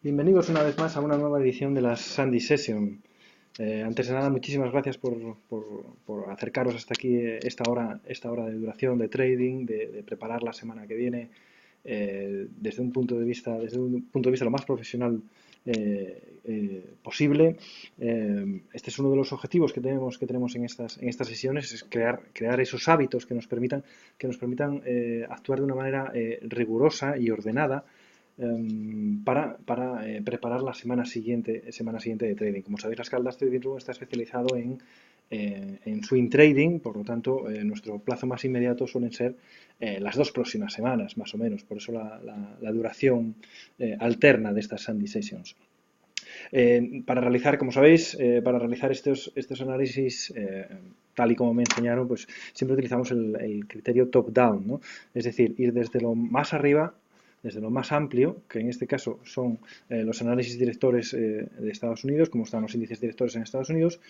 Bienvenidos una vez más a una nueva edición de las Sandy Session. Antes de nada, muchísimas gracias por acercaros hasta aquí esta hora de duración de trading, de preparar la semana que viene desde un punto de vista, lo más profesional posible. Este es uno de los objetivos que tenemos en estas sesiones, es crear esos hábitos que nos permitan actuar de una manera rigurosa y ordenada para preparar la semana siguiente de trading. Como sabéis, Las Caldas Trading Room está especializado en swing trading, por lo tanto, nuestro plazo más inmediato suelen ser las 2 próximas semanas, más o menos. Por eso la duración alterna de estas Sandy Sessions. Para realizar, como sabéis, para realizar estos análisis, tal y como me enseñaron, pues siempre utilizamos el criterio top-down, ¿no? Es decir, ir desde lo más arriba, desde lo más amplio, que en este caso son los análisis directores de Estados Unidos, como están los índices directores en Estados Unidos,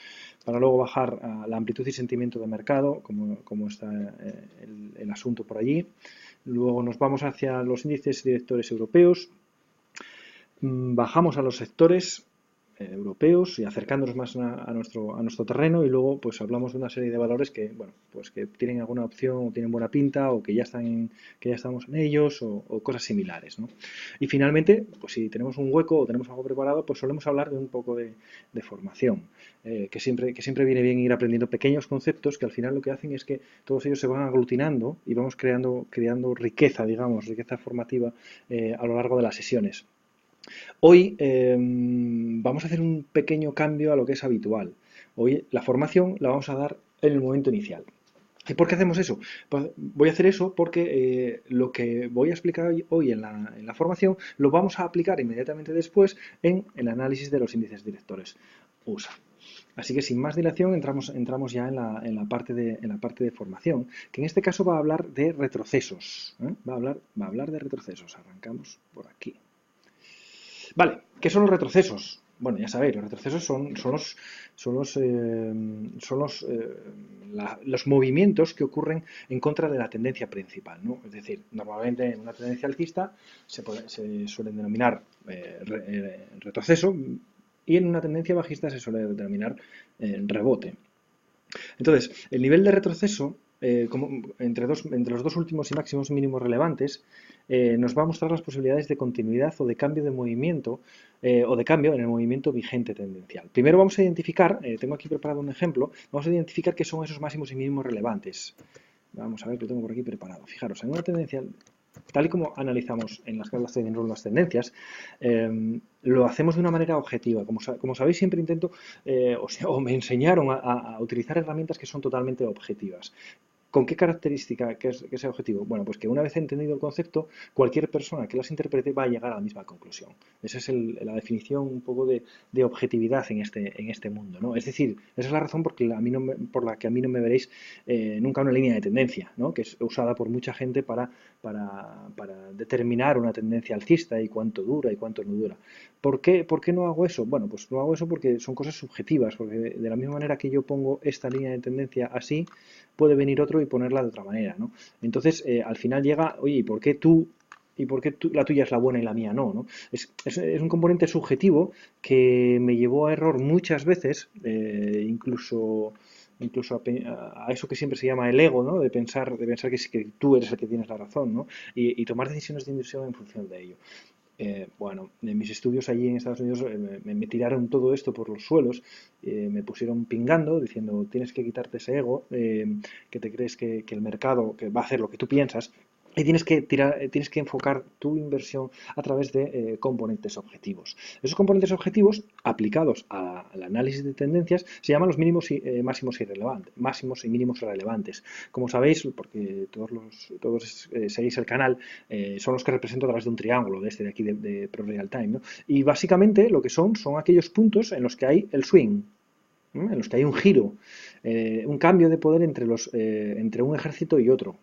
para luego bajar a la amplitud y sentimiento de mercado, como está el asunto por allí. Luego nos vamos hacia los índices directores europeos, bajamos a los sectores europeos y acercándonos más a nuestro terreno, y luego pues hablamos de una serie de valores que, bueno, pues que tienen alguna opción o tienen buena pinta o que ya estamos en ellos, o cosas similares, ¿no? Y finalmente, pues si tenemos un hueco o tenemos algo preparado, pues solemos hablar de un poco de formación, que siempre viene bien ir aprendiendo pequeños conceptos que al final lo que hacen es que todos ellos se van aglutinando y vamos creando riqueza, digamos, riqueza formativa a lo largo de las sesiones. Hoy vamos a hacer un pequeño cambio a lo que es habitual. Hoy la formación la vamos a dar en el momento inicial. ¿Y por qué hacemos eso? Pues voy a hacer eso porque lo que voy a explicar hoy en la formación lo vamos a aplicar inmediatamente después en el análisis de los índices directores USA. Así que sin más dilación entramos ya en la parte de formación, que en este caso va a hablar de retrocesos. Va a hablar de retrocesos. Arrancamos por aquí. Vale, ¿qué son los retrocesos? Bueno, ya sabéis, los retrocesos son los movimientos que ocurren en contra de la tendencia principal, ¿no? Es decir, normalmente en una tendencia alcista se suelen denominar retroceso, y en una tendencia bajista se suele denominar rebote. Entonces, el nivel de retroceso, entre los dos últimos y máximos mínimos relevantes, nos va a mostrar las posibilidades de continuidad o de cambio de movimiento, o de cambio en el movimiento vigente tendencial. Primero vamos a identificar, tengo aquí preparado un ejemplo, vamos a identificar qué son esos máximos y mínimos relevantes. Vamos a ver, lo tengo por aquí preparado. Fijaros, en una tendencia, tal y como analizamos en las Caldas Trading Room las tendencias, lo hacemos de una manera objetiva. Como sabéis, siempre intento, o me enseñaron a utilizar herramientas que son totalmente objetivas. ¿Con qué característica que sea objetivo? Bueno, pues que una vez entendido el concepto, cualquier persona que las interprete va a llegar a la misma conclusión. Esa es la definición un poco de objetividad en este mundo, ¿no? Es decir, esa es la razón por la que a mí no me veréis nunca una línea de tendencia, ¿no? Que es usada por mucha gente para determinar una tendencia alcista y cuánto dura y cuánto no dura. ¿Por qué no hago eso? Bueno, pues no hago eso porque son cosas subjetivas, porque de la misma manera que yo pongo esta línea de tendencia así, puede venir otro y ponerla de otra manera, ¿no? Entonces, al final llega, oye, ¿y por qué la tuya es la buena y la mía no? ¿No? Es un componente subjetivo que me llevó a error muchas veces, incluso a eso que siempre se llama el ego, ¿no? De pensar que tú eres el que tienes la razón, ¿no? Y tomar decisiones de inversión en función de ello. Bueno, en mis estudios allí en Estados Unidos me tiraron todo esto por los suelos, me pusieron pingando diciendo tienes que quitarte ese ego, que te crees que el mercado que va a hacer lo que tú piensas, y tienes que enfocar tu inversión a través de componentes objetivos. Esos componentes objetivos aplicados al análisis de tendencias se llaman los mínimos y máximos y mínimos relevantes. Como sabéis, porque todos seguís el canal, son los que represento a través de un triángulo de aquí de Pro Real Time, ¿no? Y básicamente lo que son aquellos puntos en los que hay el swing, ¿no? En los que hay un giro, un cambio de poder entre un ejército y otro.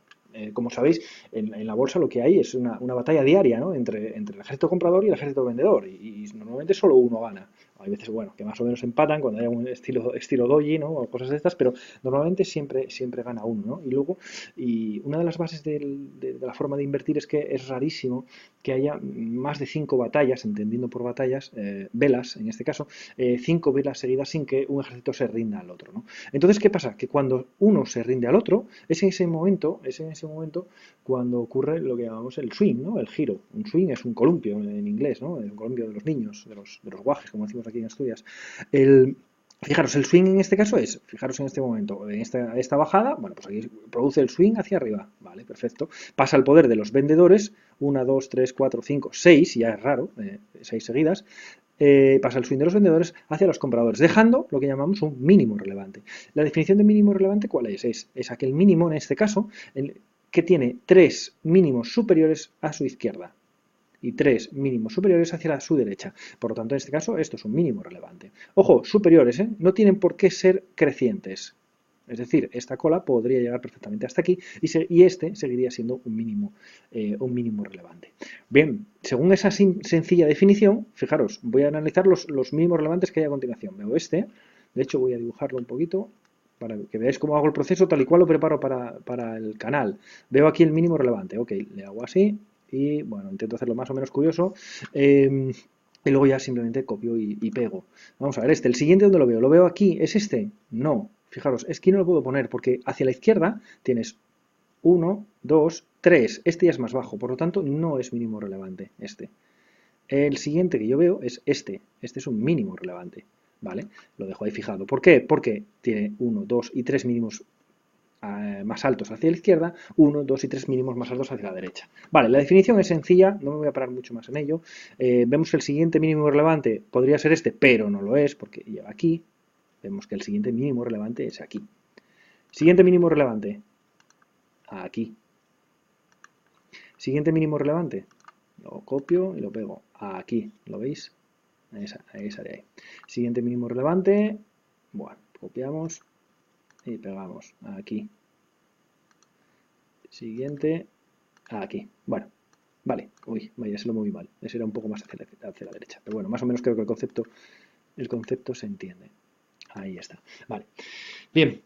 Como sabéis, en la bolsa lo que hay es una batalla diaria, ¿no? entre el ejército comprador y el ejército vendedor, y normalmente solo uno gana. hay veces, bueno, que más o menos empatan cuando hay un estilo doji, ¿no? O cosas de estas, pero normalmente siempre gana uno, ¿no? Y luego, y una de las bases de la forma de invertir es que es rarísimo que haya más de 5 batallas, entendiendo por batallas, velas, en este caso, 5 velas seguidas sin que un ejército se rinda al otro, ¿no? Entonces, ¿qué pasa? Que cuando uno se rinde al otro, es en ese momento cuando ocurre lo que llamamos el swing, ¿no? El giro. Un swing es un columpio en inglés, ¿no? El columpio de los niños, de los guajes, como decimos aquí en Asturias. Fijaros, el swing en este caso es, fijaros en este momento, en esta bajada, bueno, pues aquí produce el swing hacia arriba, vale, perfecto. Pasa al poder de los vendedores, 1, 2, 3, 4, 5, 6, ya es raro, 6 seguidas. Pasa el swing de los vendedores hacia los compradores, dejando lo que llamamos un mínimo relevante. La definición de mínimo relevante, ¿cuál es? Es aquel mínimo, en este caso, que tiene 3 mínimos superiores a su izquierda y 3 mínimos superiores hacia su derecha. Por lo tanto, en este caso, esto es un mínimo relevante. Ojo, superiores, no tienen por qué ser crecientes. Es decir, esta cola podría llegar perfectamente hasta aquí y este seguiría siendo un mínimo relevante. Bien, según esa sencilla definición, fijaros, voy a analizar los mínimos relevantes que hay a continuación. Veo este, de hecho voy a dibujarlo un poquito para que veáis cómo hago el proceso tal y cual lo preparo para el canal. Veo aquí el mínimo relevante, ok, le hago así y bueno, intento hacerlo más o menos curioso. Y luego ya simplemente copio y pego. Vamos a ver el siguiente donde lo veo. ¿Lo veo aquí? ¿Es este? No. Fijaros, es que no lo puedo poner porque hacia la izquierda tienes 1, 2, 3. Este ya es más bajo, por lo tanto no es mínimo relevante este. El siguiente que yo veo es este. Este es un mínimo relevante. ¿Vale? Lo dejo ahí fijado. ¿Por qué? Porque tiene 1, 2 y 3 mínimos más altos hacia la izquierda, 1, 2 y 3 mínimos más altos hacia la derecha. Vale, la definición es sencilla, no me voy a parar mucho más en ello. Vemos que el siguiente mínimo relevante podría ser este, pero no lo es porque lleva aquí. Vemos que el siguiente mínimo relevante es aquí. Siguiente mínimo relevante, aquí. Siguiente mínimo relevante, lo copio y lo pego aquí, ¿lo veis? Esa de ahí. Siguiente mínimo relevante, bueno, copiamos y pegamos aquí. Siguiente, aquí. Bueno, vale. Uy, vaya, se lo moví mal. Ese era un poco más hacia la derecha. Pero bueno, más o menos creo que el concepto se entiende. Ahí está. Vale. Bien,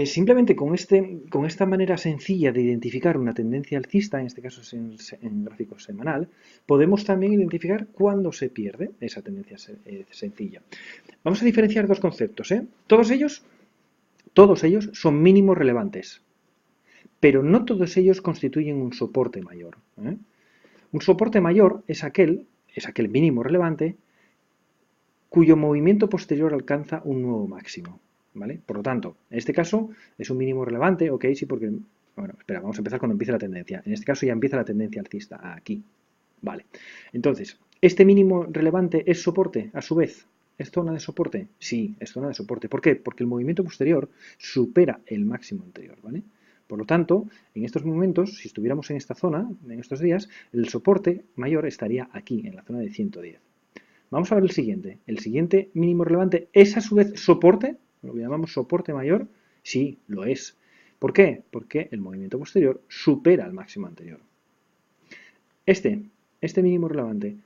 simplemente con esta manera sencilla de identificar una tendencia alcista, en este caso es en gráfico semanal, podemos también identificar cuándo se pierde esa tendencia sencilla. Vamos a diferenciar dos conceptos. Todos ellos son mínimos relevantes, pero no todos ellos constituyen un soporte mayor. Un soporte mayor es aquel mínimo relevante cuyo movimiento posterior alcanza un nuevo máximo. ¿Vale? Por lo tanto, en este caso es un mínimo relevante, ok, sí, porque, bueno, espera, vamos a empezar cuando empiece la tendencia. En este caso ya empieza la tendencia alcista, aquí. Vale. Entonces, ¿este mínimo relevante es soporte, a su vez? ¿Es zona de soporte? Sí, es zona de soporte. ¿Por qué? Porque el movimiento posterior supera el máximo anterior, ¿vale? Por lo tanto, en estos momentos, si estuviéramos en esta zona, en estos días, el soporte mayor estaría aquí, en la zona de 110. Vamos a ver el siguiente. ¿El siguiente mínimo relevante es a su vez soporte? Lo que llamamos soporte mayor. Sí, lo es. ¿Por qué? Porque el movimiento posterior supera el máximo anterior. Este mínimo relevante,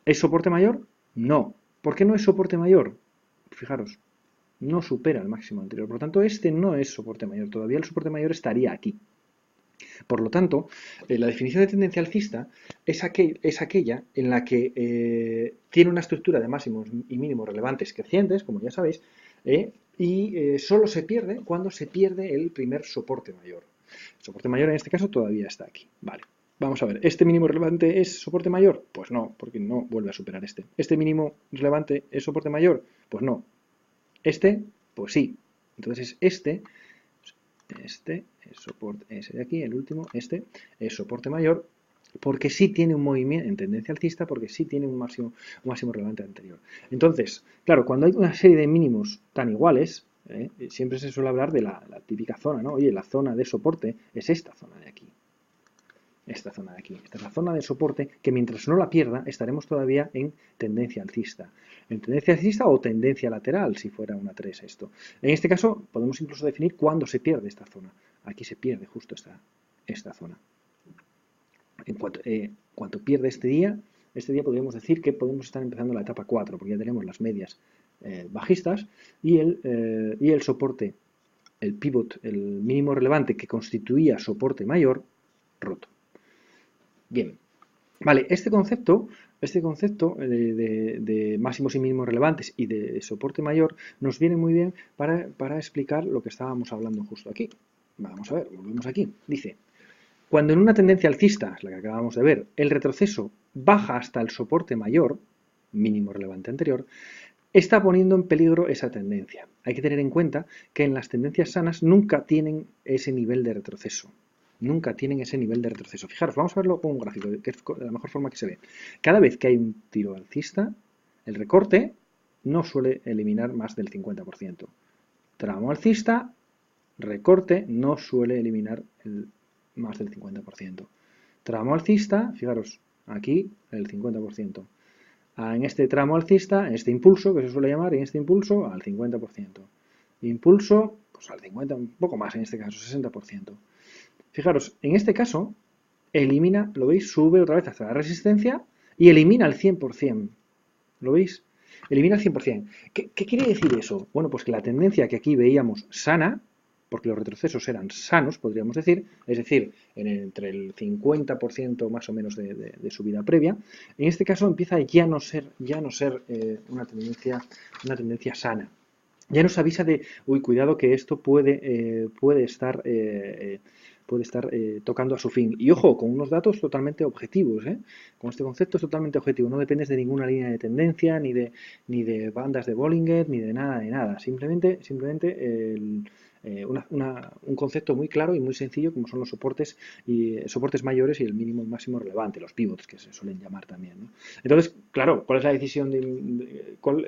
¿es soporte mayor? No. ¿Por qué no es soporte mayor? Fijaros, no supera el máximo anterior. Por lo tanto, este no es soporte mayor. Todavía el soporte mayor estaría aquí. Por lo tanto, la definición de tendencia alcista es aquella en la que tiene una estructura de máximos y mínimos relevantes crecientes, como ya sabéis, y solo se pierde cuando se pierde el primer soporte mayor. El soporte mayor en este caso todavía está aquí. Vale. Vamos a ver, ¿este mínimo relevante es soporte mayor? Pues no, porque no vuelve a superar este. ¿Este mínimo relevante es soporte mayor? Pues no. ¿Este? Pues sí. Entonces este es soporte, ese de aquí, el último, este es soporte mayor, porque sí tiene un movimiento en tendencia alcista, porque sí tiene un máximo relevante anterior. Entonces, claro, cuando hay una serie de mínimos tan iguales, siempre se suele hablar de la típica zona, ¿no? Oye, la zona de soporte es esta zona de aquí. Esta zona de aquí. Esta es la zona de soporte que mientras no la pierda estaremos todavía en tendencia alcista. En tendencia alcista o tendencia lateral, si fuera una 3 esto. En este caso podemos incluso definir cuándo se pierde esta zona. Aquí se pierde justo esta zona. En cuanto pierde este día, este día podríamos decir que podemos estar empezando la etapa 4, porque ya tenemos las medias bajistas y el soporte, el pivot, el mínimo relevante que constituía soporte mayor, roto. Bien, vale, este concepto de máximos y mínimos relevantes y de soporte mayor nos viene muy bien para explicar lo que estábamos hablando justo aquí. Vamos a ver, volvemos aquí. Dice, cuando en una tendencia alcista, la que acabamos de ver, el retroceso baja hasta el soporte mayor, mínimo relevante anterior, está poniendo en peligro esa tendencia. Hay que tener en cuenta que en las tendencias sanas nunca tienen ese nivel de retroceso. Nunca tienen ese nivel de retroceso. Fijaros, vamos a verlo con un gráfico, que es de la mejor forma que se ve. Cada vez que hay un tiro alcista, el recorte no suele eliminar más del 50%. Tramo alcista, recorte no suele eliminar más del 50%. Tramo alcista, fijaros, aquí el 50%. En este tramo alcista, en este impulso, que se suele llamar, en este impulso al 50%. Impulso, pues al 50%, un poco más en este caso, 60%. Fijaros, en este caso, elimina, ¿lo veis? Sube otra vez hasta la resistencia y elimina el 100%. ¿Lo veis? Elimina el 100%. ¿Qué quiere decir eso? Bueno, pues que la tendencia que aquí veíamos sana, porque los retrocesos eran sanos, podríamos decir, es decir, entre el 50% más o menos de subida previa, en este caso empieza ya no ser una tendencia sana. Ya nos avisa de, uy, cuidado que esto puede estar tocando a su fin. Y ojo, con unos datos totalmente objetivos, ¿eh? Con este concepto es totalmente objetivo. No dependes de ninguna línea de tendencia, ni de bandas de Bollinger, ni de nada. Simplemente un concepto muy claro y muy sencillo, como son los soportes mayores y el mínimo y máximo relevante, los pivots, que se suelen llamar también, ¿no? Entonces, claro, ¿cuál es la decisión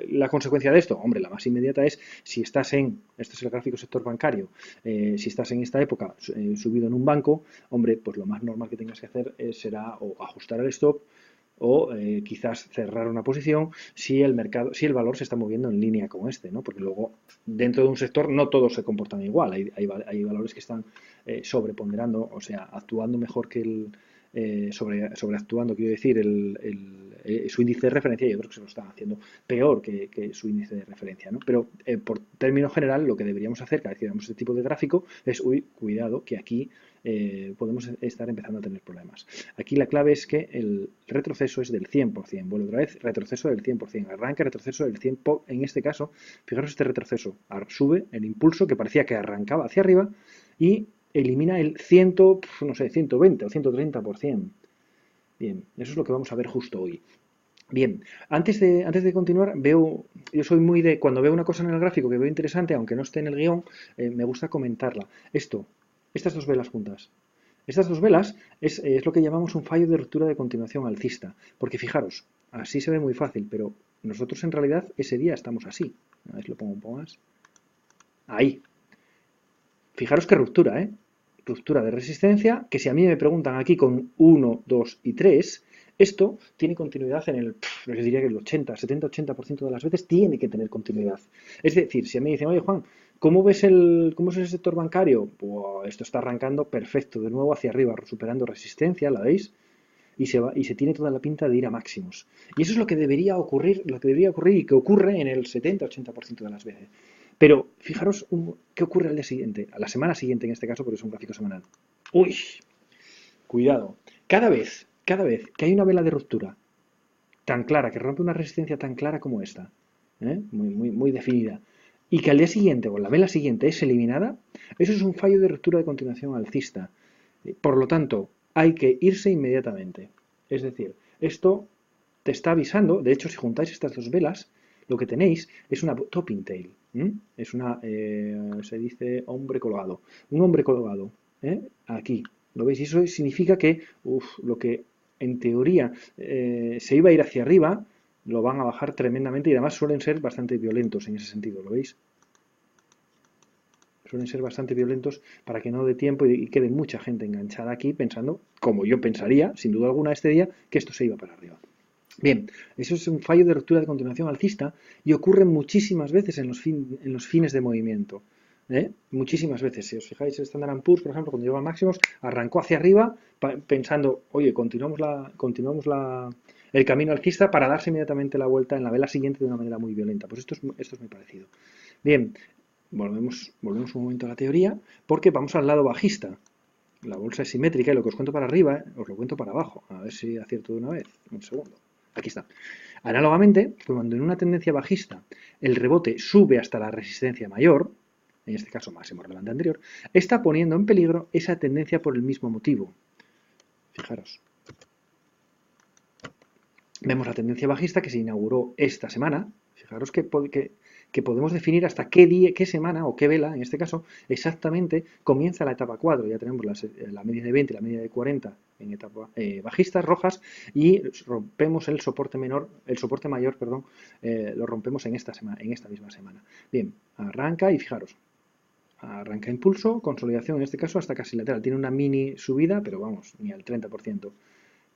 la consecuencia de esto? Hombre, la más inmediata es, si estás este es el gráfico sector bancario, si estás en esta época subido en un banco, hombre, pues lo más normal que tengas que hacer será o ajustar el stop o quizás cerrar una posición si el valor se está moviendo en línea con este, ¿no? Porque luego dentro de un sector no todos se comportan igual, hay valores que están sobreponderando, o sea, actuando mejor que sobreactuando, quiero decir, su índice de referencia, y otros que se lo están haciendo peor que su índice de referencia, ¿no? Pero por término general, lo que deberíamos hacer cada vez que veamos este tipo de gráfico es, cuidado, que aquí podemos estar empezando a tener problemas. Aquí la clave es que el retroceso es del 100%, vuelvo otra vez, retroceso del 100%, arranque, retroceso del 100%, en este caso, fijaros este retroceso, sube el impulso que parecía que arrancaba hacia arriba y elimina el 120 o 130%. Bien, eso es lo que vamos a ver justo hoy. Bien, antes de continuar, yo soy muy de, cuando veo una cosa en el gráfico que veo interesante, aunque no esté en el guión, me gusta comentarla. Estas dos velas juntas. Estas dos velas es lo que llamamos un fallo de ruptura de continuación alcista. Porque fijaros, así se ve muy fácil, pero nosotros en realidad ese día estamos así. A ver si lo pongo un poco más. Ahí. Fijaros qué ruptura, ¿eh? Ruptura de resistencia, que si a mí me preguntan aquí con 1, 2 y 3, esto tiene continuidad yo diría que el 70-80% de las veces tiene que tener continuidad. Es decir, si a mí me dicen, oye Juan, ¿cómo es el sector bancario? Pues esto está arrancando perfecto, de nuevo hacia arriba, superando resistencia, ¿la veis? Y se tiene toda la pinta de ir a máximos. Y eso es lo que debería ocurrir y que ocurre en el 70-80% de las veces. Pero fijaros qué ocurre al día siguiente, a la semana siguiente en este caso, porque es un gráfico semanal. ¡Uy! Cuidado. Cada vez que hay una vela de ruptura tan clara, que rompe una resistencia tan clara como esta, muy definida, y que al día siguiente o la vela siguiente es eliminada, eso es un fallo de ruptura de continuación alcista. Por lo tanto, hay que irse inmediatamente. Es decir, esto te está avisando, de hecho, si juntáis estas dos velas, lo que tenéis es una topping tail. Es se dice hombre colgado. Un hombre colgado, aquí. ¿Lo veis? Y eso significa que lo que en teoría se iba a ir hacia arriba, lo van a bajar tremendamente y además suelen ser bastante violentos en ese sentido. ¿Lo veis? Suelen ser bastante violentos para que no dé tiempo y quede mucha gente enganchada aquí pensando, como yo pensaría, sin duda alguna este día, que esto se iba para arriba. Bien, eso es un fallo de ruptura de continuación alcista y ocurre muchísimas veces en los fines de movimiento. Muchísimas veces. Si os fijáis, el Standard & Poor's, por ejemplo, cuando llegó a máximos, arrancó hacia arriba pensando, oye, el camino alcista para darse inmediatamente la vuelta en la vela siguiente de una manera muy violenta. Pues esto es muy parecido. Bien, volvemos un momento a la teoría, porque vamos al lado bajista. La bolsa es simétrica y lo que os cuento para arriba, os lo cuento para abajo. A ver si acierto de una vez. Un segundo. Aquí está. Análogamente, cuando en una tendencia bajista el rebote sube hasta la resistencia mayor, en este caso máximo relevante anterior, está poniendo en peligro esa tendencia por el mismo motivo. Fijaros. Vemos la tendencia bajista que se inauguró esta semana. Fijaros que podemos definir hasta qué semana o qué vela, en este caso, exactamente comienza la etapa 4. Ya tenemos la media de 20 y la media de 40 en etapa bajistas rojas y rompemos el soporte mayor, lo rompemos en esta misma semana. Bien, arranca y fijaros, arranca impulso, consolidación en este caso hasta casi lateral. Tiene una mini subida, pero vamos, ni al 30%.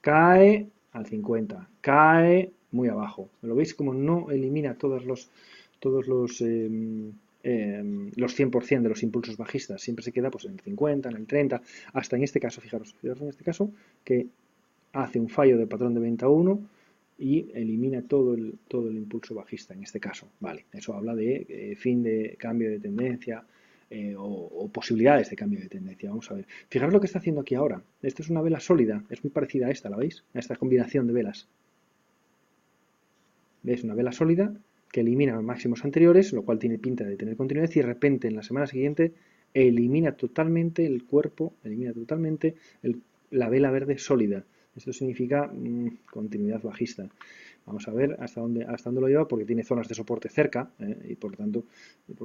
Cae al 50%, cae muy abajo. ¿Lo veis como no elimina todos los 100% de los impulsos bajistas? Siempre se queda pues, en el 50, en el 30, hasta en este caso, fijaros en este caso, que hace un fallo de patrón de venta 1 y elimina todo el impulso bajista en este caso. Vale, eso habla de fin de cambio de tendencia, o posibilidades de cambio de tendencia. Vamos a ver. Fijaros lo que está haciendo aquí ahora. Esta es una vela sólida. Es muy parecida a esta, ¿la veis? A esta combinación de velas. ¿Veis? Una vela sólida que elimina los máximos anteriores, lo cual tiene pinta de tener continuidad y de repente en la semana siguiente elimina totalmente el cuerpo, elimina totalmente la vela verde sólida. Esto significa continuidad bajista. Vamos a ver hasta dónde lo lleva porque tiene zonas de soporte cerca y por lo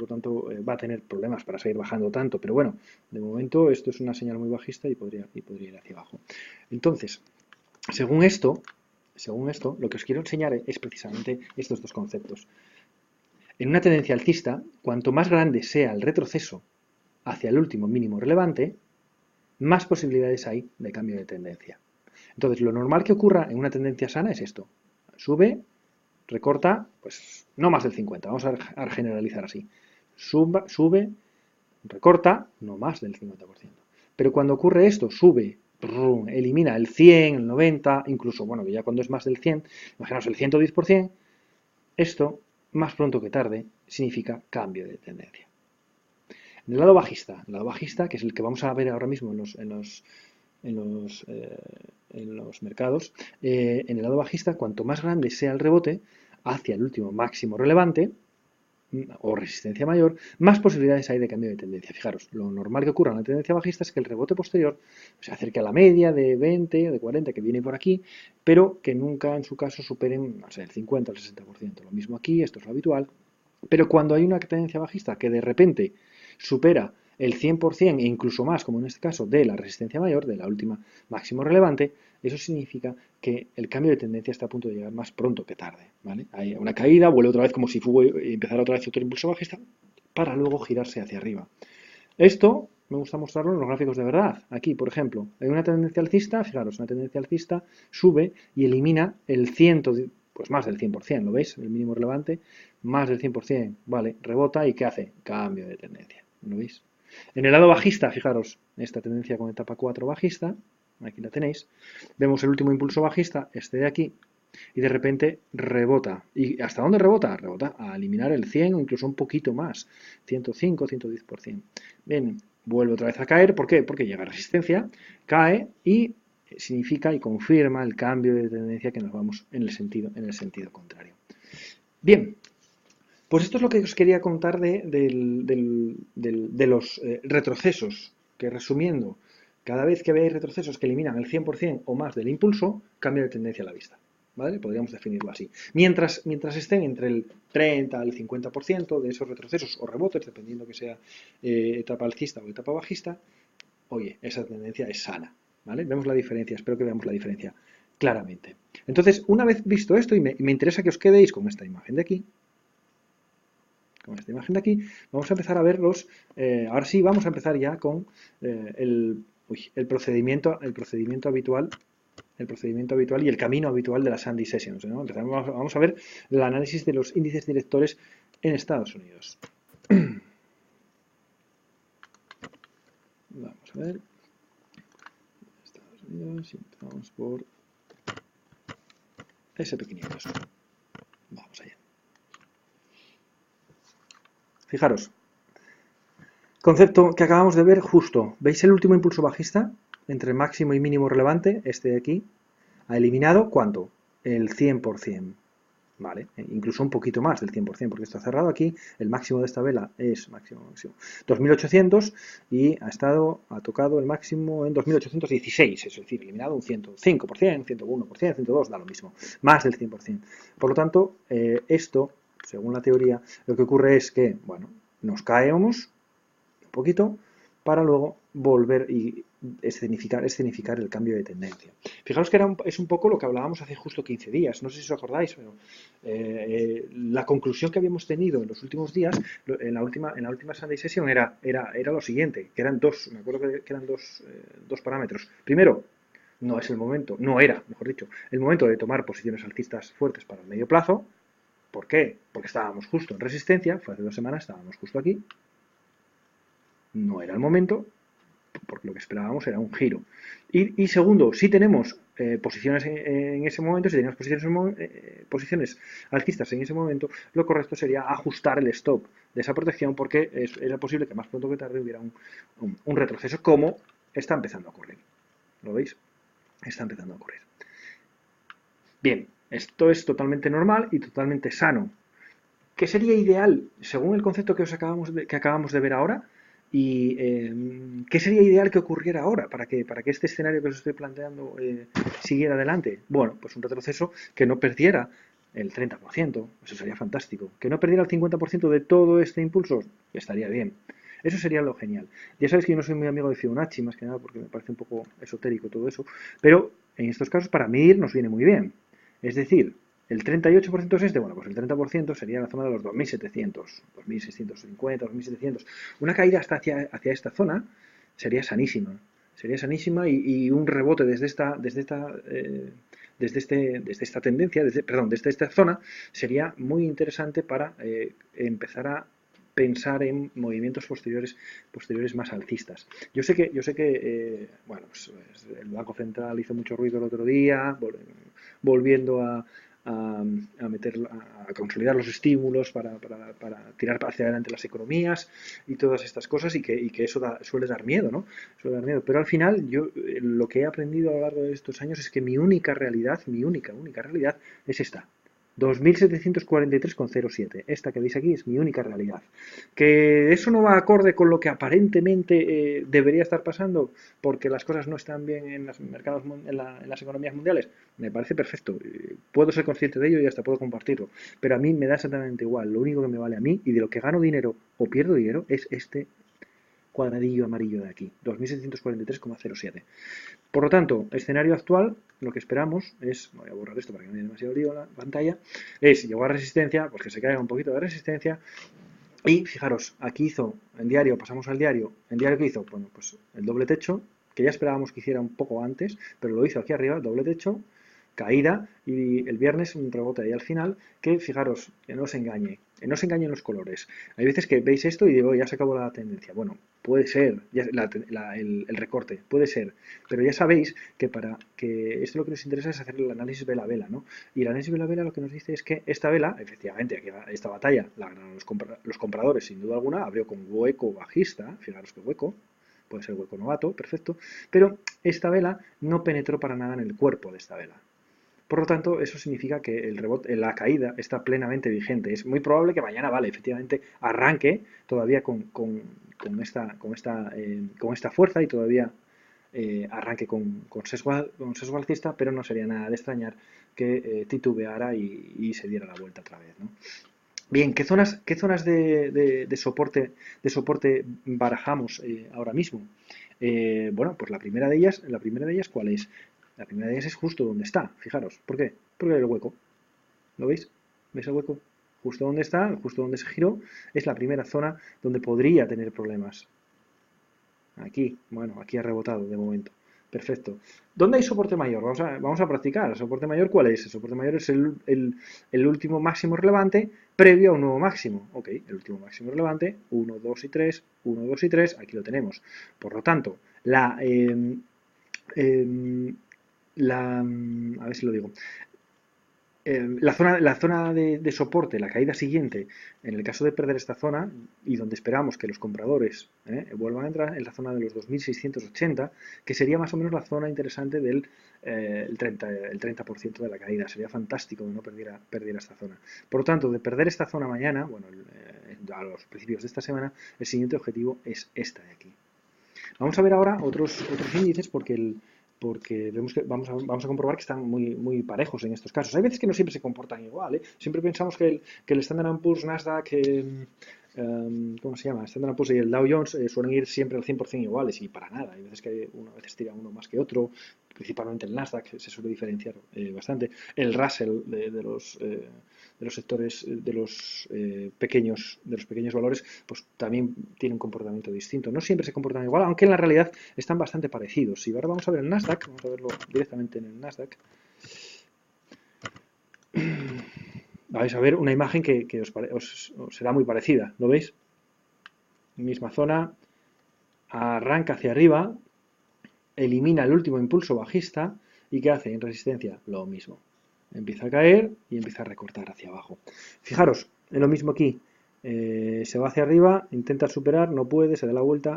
tanto va a tener problemas para seguir bajando tanto. Pero bueno, de momento esto es una señal muy bajista y podría ir hacia abajo. Entonces, según esto, lo que os quiero enseñar es precisamente estos dos conceptos. En una tendencia alcista, cuanto más grande sea el retroceso hacia el último mínimo relevante, más posibilidades hay de cambio de tendencia. Entonces, lo normal que ocurra en una tendencia sana es esto. Sube, recorta, pues no más del 50, vamos a generalizar así. Sube, recorta, no más del 50%. Pero cuando ocurre esto, sube, elimina el 100, el 90, incluso, bueno, que ya cuando es más del 100, imaginaos el 110%, esto, más pronto que tarde, significa cambio de tendencia. En el lado bajista, que es el que vamos a ver ahora mismo en los mercados, en el lado bajista, cuanto más grande sea el rebote hacia el último máximo relevante o resistencia mayor, más posibilidades hay de cambio de tendencia. Fijaros, lo normal que ocurra en la tendencia bajista es que el rebote posterior se acerque a la media de 20 o de 40 que viene por aquí, pero que nunca en su caso superen, no sé, el 50 o el 60%. Lo mismo aquí, esto es lo habitual. Pero cuando hay una tendencia bajista que de repente supera el 100% e incluso más, como en este caso, de la resistencia mayor, de la última máximo relevante, eso significa que el cambio de tendencia está a punto de llegar más pronto que tarde. ¿Vale? Hay una caída, vuelve otra vez como si empezara otra vez otro impulso bajista, para luego girarse hacia arriba. Esto me gusta mostrarlo en los gráficos de verdad. Aquí, por ejemplo, hay una tendencia alcista, fijaros, una tendencia alcista sube y elimina el pues más del 100%, ¿lo veis? El mínimo relevante, más del 100%, vale, rebota y ¿qué hace? Cambio de tendencia, ¿lo veis? En el lado bajista, fijaros, esta tendencia con etapa 4 bajista, aquí la tenéis, vemos el último impulso bajista, este de aquí, y de repente rebota. ¿Y hasta dónde rebota? Rebota a eliminar el 100 o incluso un poquito más, 105, 110%. Bien, vuelve otra vez a caer, ¿por qué? Porque llega a resistencia, cae y significa y confirma el cambio de tendencia que nos vamos en el sentido contrario. Bien, pues esto es lo que os quería contar de los retrocesos, que resumiendo, cada vez que veáis retrocesos que eliminan el 100% o más del impulso, cambio de tendencia a la vista. ¿Vale? Podríamos definirlo así. Mientras estén entre el 30 al 50% de esos retrocesos o rebotes, dependiendo que sea etapa alcista o etapa bajista, oye, esa tendencia es sana. ¿Vale? Vemos la diferencia, espero que veamos la diferencia claramente. Entonces, una vez visto esto, y me interesa que os quedéis con esta imagen de aquí, vamos a empezar a verlos. Ahora sí, vamos a empezar ya con el procedimiento habitual. El procedimiento habitual y el camino habitual de las Sunday Sessions, ¿no? Vamos a ver el análisis de los índices directores en Estados Unidos. a ver. Estados Unidos, y empezamos por SP500. Vamos allá. Fijaros, concepto que acabamos de ver justo. ¿Veis el último impulso bajista? Entre máximo y mínimo relevante, este de aquí. Ha eliminado, ¿cuánto? El 100%. Vale, incluso un poquito más del 100%, porque está cerrado aquí. El máximo de esta vela es máximo 2800 y ha tocado el máximo en 2816, es decir, eliminado un 105%, 101%, 102%, da lo mismo, más del 100%. Por lo tanto, esto, según la teoría, lo que ocurre es que, bueno, nos caemos un poquito para luego volver y escenificar el cambio de tendencia. Fijaros que es un poco lo que hablábamos hace justo 15 días, no sé si os acordáis, pero la conclusión que habíamos tenido en los últimos días, en la última Sunday Session, era lo siguiente, que eran dos, me acuerdo que eran dos parámetros. Primero, no es el momento, no era, mejor dicho, el momento de tomar posiciones alcistas fuertes para el medio plazo. ¿Por qué? Porque estábamos justo en resistencia, fue hace 2 semanas, estábamos justo aquí. No era el momento, porque lo que esperábamos era un giro. Y segundo, si tenemos posiciones en ese momento, si tenemos posiciones alcistas en ese momento, lo correcto sería ajustar el stop de esa protección, porque era posible que más pronto que tarde hubiera un retroceso, como está empezando a ocurrir. ¿Lo veis? Está empezando a ocurrir. Bien, esto es totalmente normal y totalmente sano. ¿Qué sería ideal, según el concepto que acabamos de ver ahora? ¿Y qué sería ideal que ocurriera ahora para que este escenario que os estoy planteando siguiera adelante? Bueno, pues un retroceso que no perdiera el 30%, eso sería fantástico. Que no perdiera el 50% de todo este impulso, estaría bien. Eso sería lo genial. Ya sabéis que yo no soy muy amigo de Fibonacci, más que nada porque me parece un poco esotérico todo eso, pero en estos casos para medir nos viene muy bien. Es decir, el 38% es este, bueno, pues el 30% sería la zona de los 2.700, 2.650, 2.700. Una caída hasta hacia esta zona sería sanísima. Sería sanísima y un rebote desde esta tendencia, desde esta zona, sería muy interesante para empezar a pensar en movimientos posteriores más alcistas. Yo sé que bueno, pues, el Banco Central hizo mucho ruido el otro día, volviendo a consolidar los estímulos para tirar hacia adelante las economías y todas estas cosas, y que eso suele dar miedo, ¿no? Suele dar miedo. Pero al final, yo lo que he aprendido a lo largo de estos años es que mi única realidad es esta. 2.743,07. Esta que veis aquí es mi única realidad. Que eso no va acorde con lo que aparentemente debería estar pasando porque las cosas no están bien en los mercados, en las economías mundiales. Me parece perfecto. Puedo ser consciente de ello y hasta puedo compartirlo. Pero a mí me da exactamente igual. Lo único que me vale a mí y de lo que gano dinero o pierdo dinero es este cuadradillo amarillo de aquí, 2.743,07. Por lo tanto, escenario actual, lo que esperamos es, voy a borrar esto para que no haya demasiado lío en la pantalla, es llegar a resistencia, pues que se caiga un poquito de resistencia, y fijaros, aquí hizo, en diario, pasamos al diario, ¿en diario qué hizo? Bueno, pues el doble techo, que ya esperábamos que hiciera un poco antes, pero lo hizo aquí arriba, el doble techo, caída, y el viernes un rebote ahí al final, que fijaros, que no os engañen los colores. Hay veces que veis esto y digo, ya se acabó la tendencia. Bueno, puede ser, el recorte, puede ser, pero ya sabéis que para que esto lo que nos interesa es hacer el análisis vela a vela, ¿no? Y el análisis vela a vela lo que nos dice es que esta vela, efectivamente, esta batalla la ganaron los compradores sin duda alguna, abrió con hueco bajista, fijaros que hueco, puede ser hueco novato, perfecto, pero esta vela no penetró para nada en el cuerpo de esta vela. Por lo tanto, eso significa que el rebote, la caída está plenamente vigente. Es muy probable que mañana, vale, efectivamente, arranque todavía con esta fuerza y todavía arranque con sesgo alcista, pero no sería nada de extrañar que titubeara y se diera la vuelta otra vez, ¿no? Bien, ¿qué zonas de soporte barajamos ahora mismo? Bueno, pues la primera de ellas, ¿cuál es? La primera de ellas es justo donde está, fijaros. ¿Por qué? Porque hay el hueco. ¿Lo veis? ¿Veis el hueco? Justo donde está, justo donde se giró, es la primera zona donde podría tener problemas. Aquí, bueno, aquí ha rebotado de momento. Perfecto. ¿Dónde hay soporte mayor? Vamos a practicar. ¿El soporte mayor cuál es? El soporte mayor es el último máximo relevante previo a un nuevo máximo. Ok, el último máximo relevante, 1, 2 y 3, 1, 2 y 3, aquí lo tenemos. Por lo tanto, la, em, a ver si lo digo, la zona de soporte, la caída siguiente, en el caso de perder esta zona, y donde esperamos que los compradores vuelvan a entrar, en la zona de los 2680, que sería más o menos la zona interesante del el 30% de la caída. Sería fantástico que no perdiera esta zona. Por lo tanto, de perder esta zona mañana, bueno, a los principios de esta semana, el siguiente objetivo es esta de aquí. Vamos a ver ahora otros índices porque vemos que vamos a comprobar que están muy parejos en estos casos. Hay veces que no siempre se comportan igual, ¿eh? Siempre pensamos que el Standard & Poor's, Nasdaq, ¿cómo se llama? Standard & Poor's y el Dow Jones suelen ir siempre al 100% iguales, y para nada. Hay veces que a veces tira uno más que otro, principalmente el Nasdaq se suele diferenciar bastante. El Russell de los sectores de los pequeños valores, pues también tiene un comportamiento distinto. No siempre se comportan igual, aunque en la realidad están bastante parecidos. Y ahora vamos a ver el Nasdaq, vamos a verlo directamente en el Nasdaq. Vais a ver una imagen que os será muy parecida, ¿lo veis? Misma zona, arranca hacia arriba, elimina el último impulso bajista y ¿qué hace en resistencia? Lo mismo. Empieza a caer y empieza a recortar hacia abajo. Fijaros, es lo mismo aquí. Se va hacia arriba, intenta superar, no puede, se da la vuelta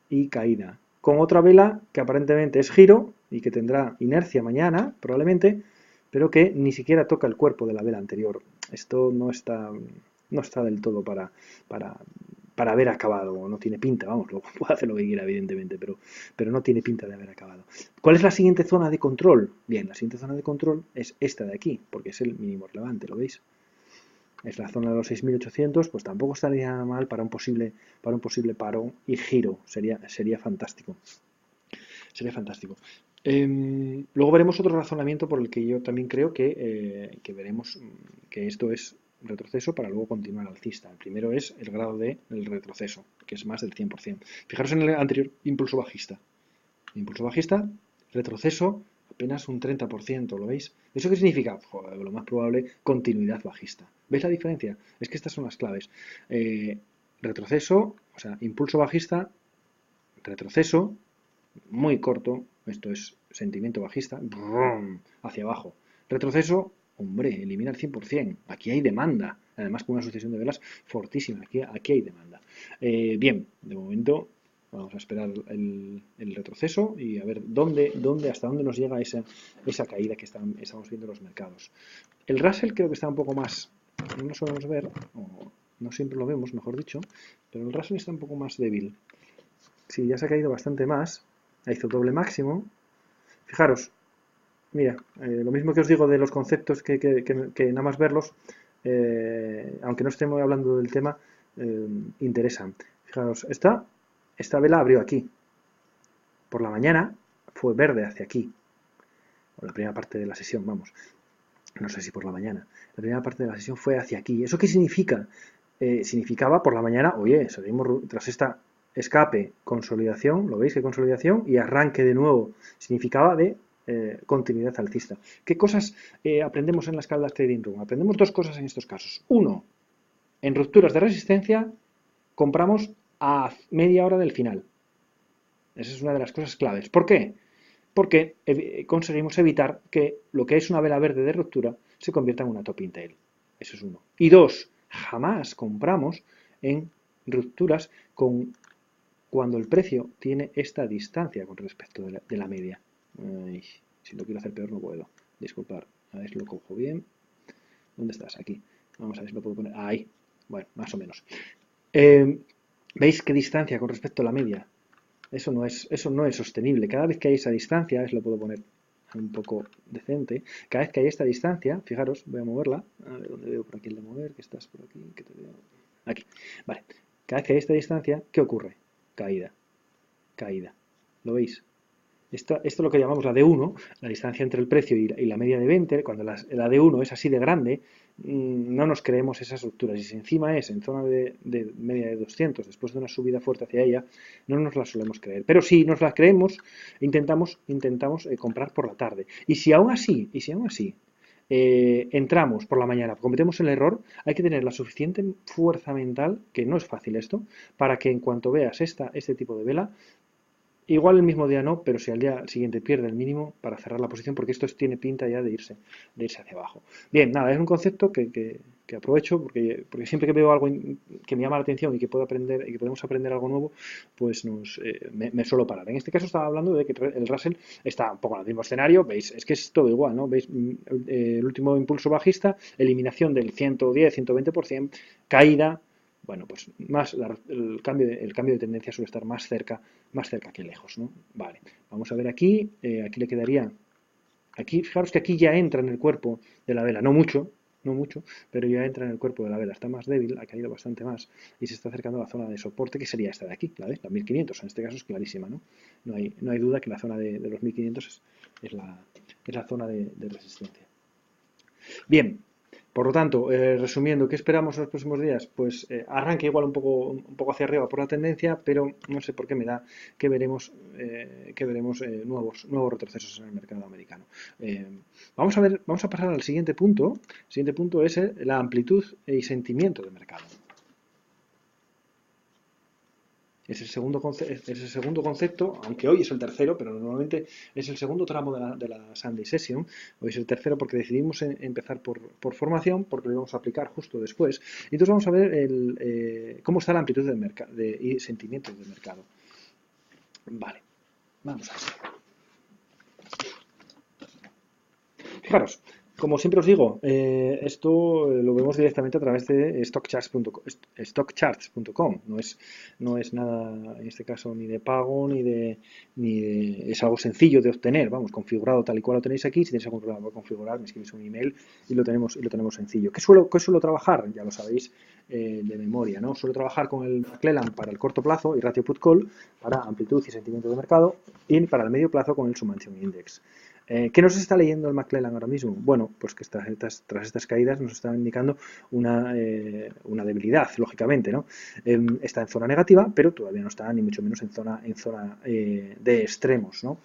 y caída. Con otra vela que aparentemente es giro y que tendrá inercia mañana, probablemente, pero que ni siquiera toca el cuerpo de la vela anterior. Esto no está del todo para haber acabado, no tiene pinta, vamos, luego puede hacer lo que quiera, evidentemente, pero no tiene pinta de haber acabado. ¿Cuál es la siguiente zona de control? Bien, la siguiente zona de control es esta de aquí, porque es el mínimo relevante, ¿lo veis? Es la zona de los 6.800, pues tampoco estaría nada mal para un posible parón y giro, sería fantástico. Sería fantástico. Luego veremos otro razonamiento por el que yo también creo que veremos que esto es retroceso para luego continuar alcista. El primero es el grado del retroceso, que es más del 100%. Fijaros en el anterior impulso bajista. Impulso bajista, retroceso, apenas un 30%, ¿lo veis? ¿Eso qué significa? Joder, lo más probable, continuidad bajista. ¿Veis la diferencia? Es que estas son las claves. Retroceso, o sea, impulso bajista, retroceso, muy corto, esto es sentimiento bajista, brum, hacia abajo. Retroceso, hombre, elimina el 100%. Aquí hay demanda, además con una sucesión de velas fortísima. Aquí hay demanda. Bien, de momento vamos a esperar el retroceso y a ver hasta dónde nos llega esa caída que estamos viendo en los mercados. El Russell creo que está un poco más, no lo solemos ver, o no siempre lo vemos, mejor dicho, pero el Russell está un poco más débil. Sí, ya se ha caído bastante más. Hizo doble máximo. Fijaros, mira, lo mismo que os digo de los conceptos que nada más verlos, aunque no estemos hablando del tema, interesan. Fijaros, esta vela abrió aquí. Por la mañana fue verde hacia aquí. O la primera parte de la sesión, vamos. No sé si por la mañana. La primera parte de la sesión fue hacia aquí. ¿Eso qué significa? Significaba por la mañana, oye, seguimos tras esta escape, consolidación, ¿lo veis? Que consolidación y arranque de nuevo significaba de continuidad alcista. ¿Qué cosas aprendemos en la escala Trading Room? Aprendemos dos cosas en estos casos. Uno, en rupturas de resistencia compramos a media hora del final. Esa es una de las cosas claves. ¿Por qué? Porque conseguimos evitar que lo que es una vela verde de ruptura se convierta en una top in tail. Eso es uno. Y dos, jamás compramos en rupturas cuando el precio tiene esta distancia con respecto de la media. Ay, si lo quiero hacer peor no puedo. Disculpar. A ver si lo cojo bien. ¿Dónde estás? Aquí. Vamos a ver si lo puedo poner. Ahí. Bueno, más o menos. ¿Veis qué distancia con respecto a la media? Eso no es sostenible. Cada vez que hay esa distancia, lo puedo poner un poco decente. Cada vez que hay esta distancia, fijaros, voy a moverla. A ver, ¿dónde veo por aquí el de mover? Que estás por aquí, que te veo. Aquí. Vale. Cada vez que hay esta distancia, ¿qué ocurre? Caída. Caída. ¿Lo veis? Esto es lo que llamamos la D1, la distancia entre el precio y la media de 20. Cuando la D1 es así de grande, no nos creemos esas rupturas. Y si encima es en zona de media de 200, después de una subida fuerte hacia ella, no nos la solemos creer. Pero si nos la creemos, intentamos comprar por la tarde. Y si aún así entramos por la mañana, cometemos el error, hay que tener la suficiente fuerza mental, que no es fácil esto, para que en cuanto veas este tipo de vela, Igual el mismo día no, pero si al día siguiente pierde el mínimo para cerrar la posición, porque esto tiene pinta ya de irse hacia abajo. Bien, nada, es un concepto que aprovecho porque siempre que veo algo que me llama la atención y que puedo aprender y que podemos aprender algo nuevo, pues me suelo parar. En este caso estaba hablando de que el Russell está un poco en el mismo escenario, veis, es que es todo igual, ¿no? Veis el último impulso bajista, eliminación del 110, 120%, caída. Bueno, pues más el cambio de tendencia suele estar más cerca que lejos, ¿no? Vale, vamos a ver aquí, aquí le quedaría, aquí, fijaros que aquí ya entra en el cuerpo de la vela, no mucho, pero ya entra en el cuerpo de la vela, está más débil, ha caído bastante más y se está acercando a la zona de soporte, que sería esta de aquí, la 1500, en este caso es clarísima, ¿no? No hay duda que la zona de los 1500 es la zona de resistencia. Bien, por lo tanto, resumiendo, ¿qué esperamos en los próximos días? Pues arranque igual un poco hacia arriba por la tendencia, pero no sé por qué me da que veremos nuevos retrocesos en el mercado americano. Vamos a pasar al siguiente punto. El siguiente punto es la amplitud y sentimiento de mercado. Es el segundo concepto, aunque hoy es el tercero, pero normalmente es el segundo tramo de la Sunday Session. Hoy es el tercero porque decidimos empezar por formación, porque lo íbamos a aplicar justo después. Y entonces vamos a ver cómo está la amplitud del mercado y sentimientos del mercado. Vale, vamos a ver. Fijaros, como siempre os digo, esto lo vemos directamente a través de stockcharts.com. No es nada, en este caso, ni de pago, es algo sencillo de obtener. Vamos, configurado tal y cual lo tenéis aquí. Si tenéis algún problema para configurar, me escribís un email y lo tenemos sencillo. ¿Qué suelo trabajar? Ya lo sabéis de memoria, ¿no? Suelo trabajar con el McClellan para el corto plazo y ratio put call para amplitud y sentimiento de mercado, y para el medio plazo con el Summation Index. ¿Qué nos está leyendo el McClellan ahora mismo? Bueno, pues que tras estas caídas nos está indicando una debilidad, lógicamente, ¿no? Está en zona negativa, pero todavía no está ni mucho menos en zona de extremos, ¿no?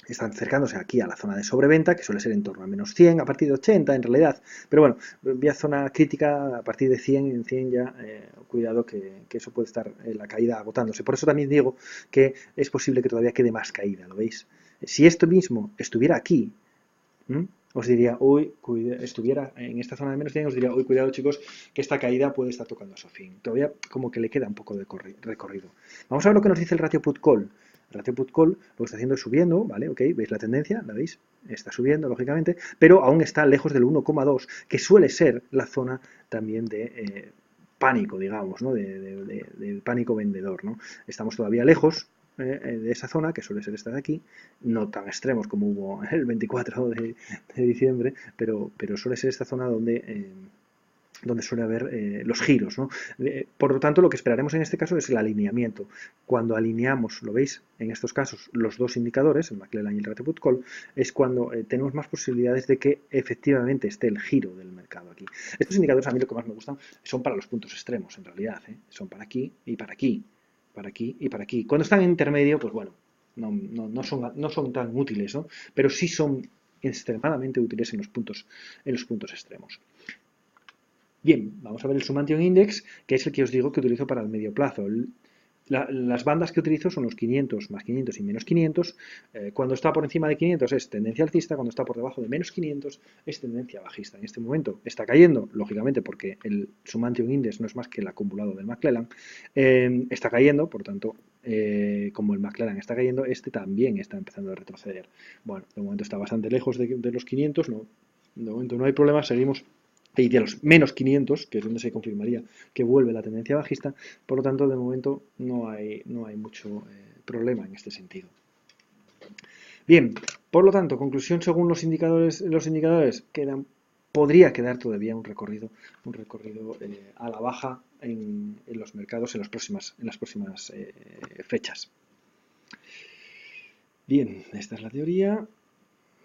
Están acercándose aquí a la zona de sobreventa, que suele ser en torno a menos 100, a partir de 80 en realidad, pero bueno, vía zona crítica a partir de 100, en 100 ya, cuidado que eso puede estar la caída agotándose. Por eso también digo que es posible que todavía quede más caída, ¿lo veis? Si esto mismo estuviera aquí, os diría, uy, estuviera en esta zona de menos 100, os diría, uy, cuidado chicos, que esta caída puede estar tocando a su fin. Todavía como que le queda un poco de recorrido. Vamos a ver lo que nos dice el ratio put call. El ratio put call lo que está haciendo es subiendo, ¿vale? Ok, ¿veis la tendencia? ¿La veis? Está subiendo, lógicamente, pero aún está lejos del 1,2, que suele ser la zona también de pánico, digamos, ¿no? Del pánico vendedor, ¿no? Estamos todavía lejos de esa zona, que suele ser esta de aquí, no tan extremos como hubo el 24 de diciembre, pero suele ser esta zona donde suele haber los giros, ¿no? Por lo tanto, lo que esperaremos en este caso es el alineamiento. Cuando alineamos, lo veis, en estos casos, los dos indicadores, el McClellan y el ratio put call, es cuando tenemos más posibilidades de que efectivamente esté el giro del mercado aquí. Estos indicadores a mí lo que más me gustan son para los puntos extremos, en realidad, son para aquí y para aquí, para aquí y para aquí. Cuando están en intermedio, pues bueno, no son tan útiles, ¿no? Pero sí son extremadamente útiles en los puntos extremos. Bien, vamos a ver el Summation Index, que es el que os digo que utilizo para el medio plazo. Las bandas que utilizo son los 500, más 500 y menos 500. Cuando está por encima de 500 es tendencia alcista, cuando está por debajo de menos 500 es tendencia bajista. En este momento está cayendo, lógicamente, porque el Summation Index no es más que el acumulado del McClellan. Está cayendo, por tanto, como el McClellan está cayendo, este también está empezando a retroceder. Bueno, de momento está bastante lejos de los 500, no, de momento no hay problema, seguimos y de los menos 500, que es donde se confirmaría que vuelve la tendencia bajista. Por lo tanto, de momento no hay mucho problema en este sentido. Bien, por lo tanto, conclusión según los indicadores podría quedar todavía un recorrido a la baja en los mercados en las próximas fechas. Bien, esta es la teoría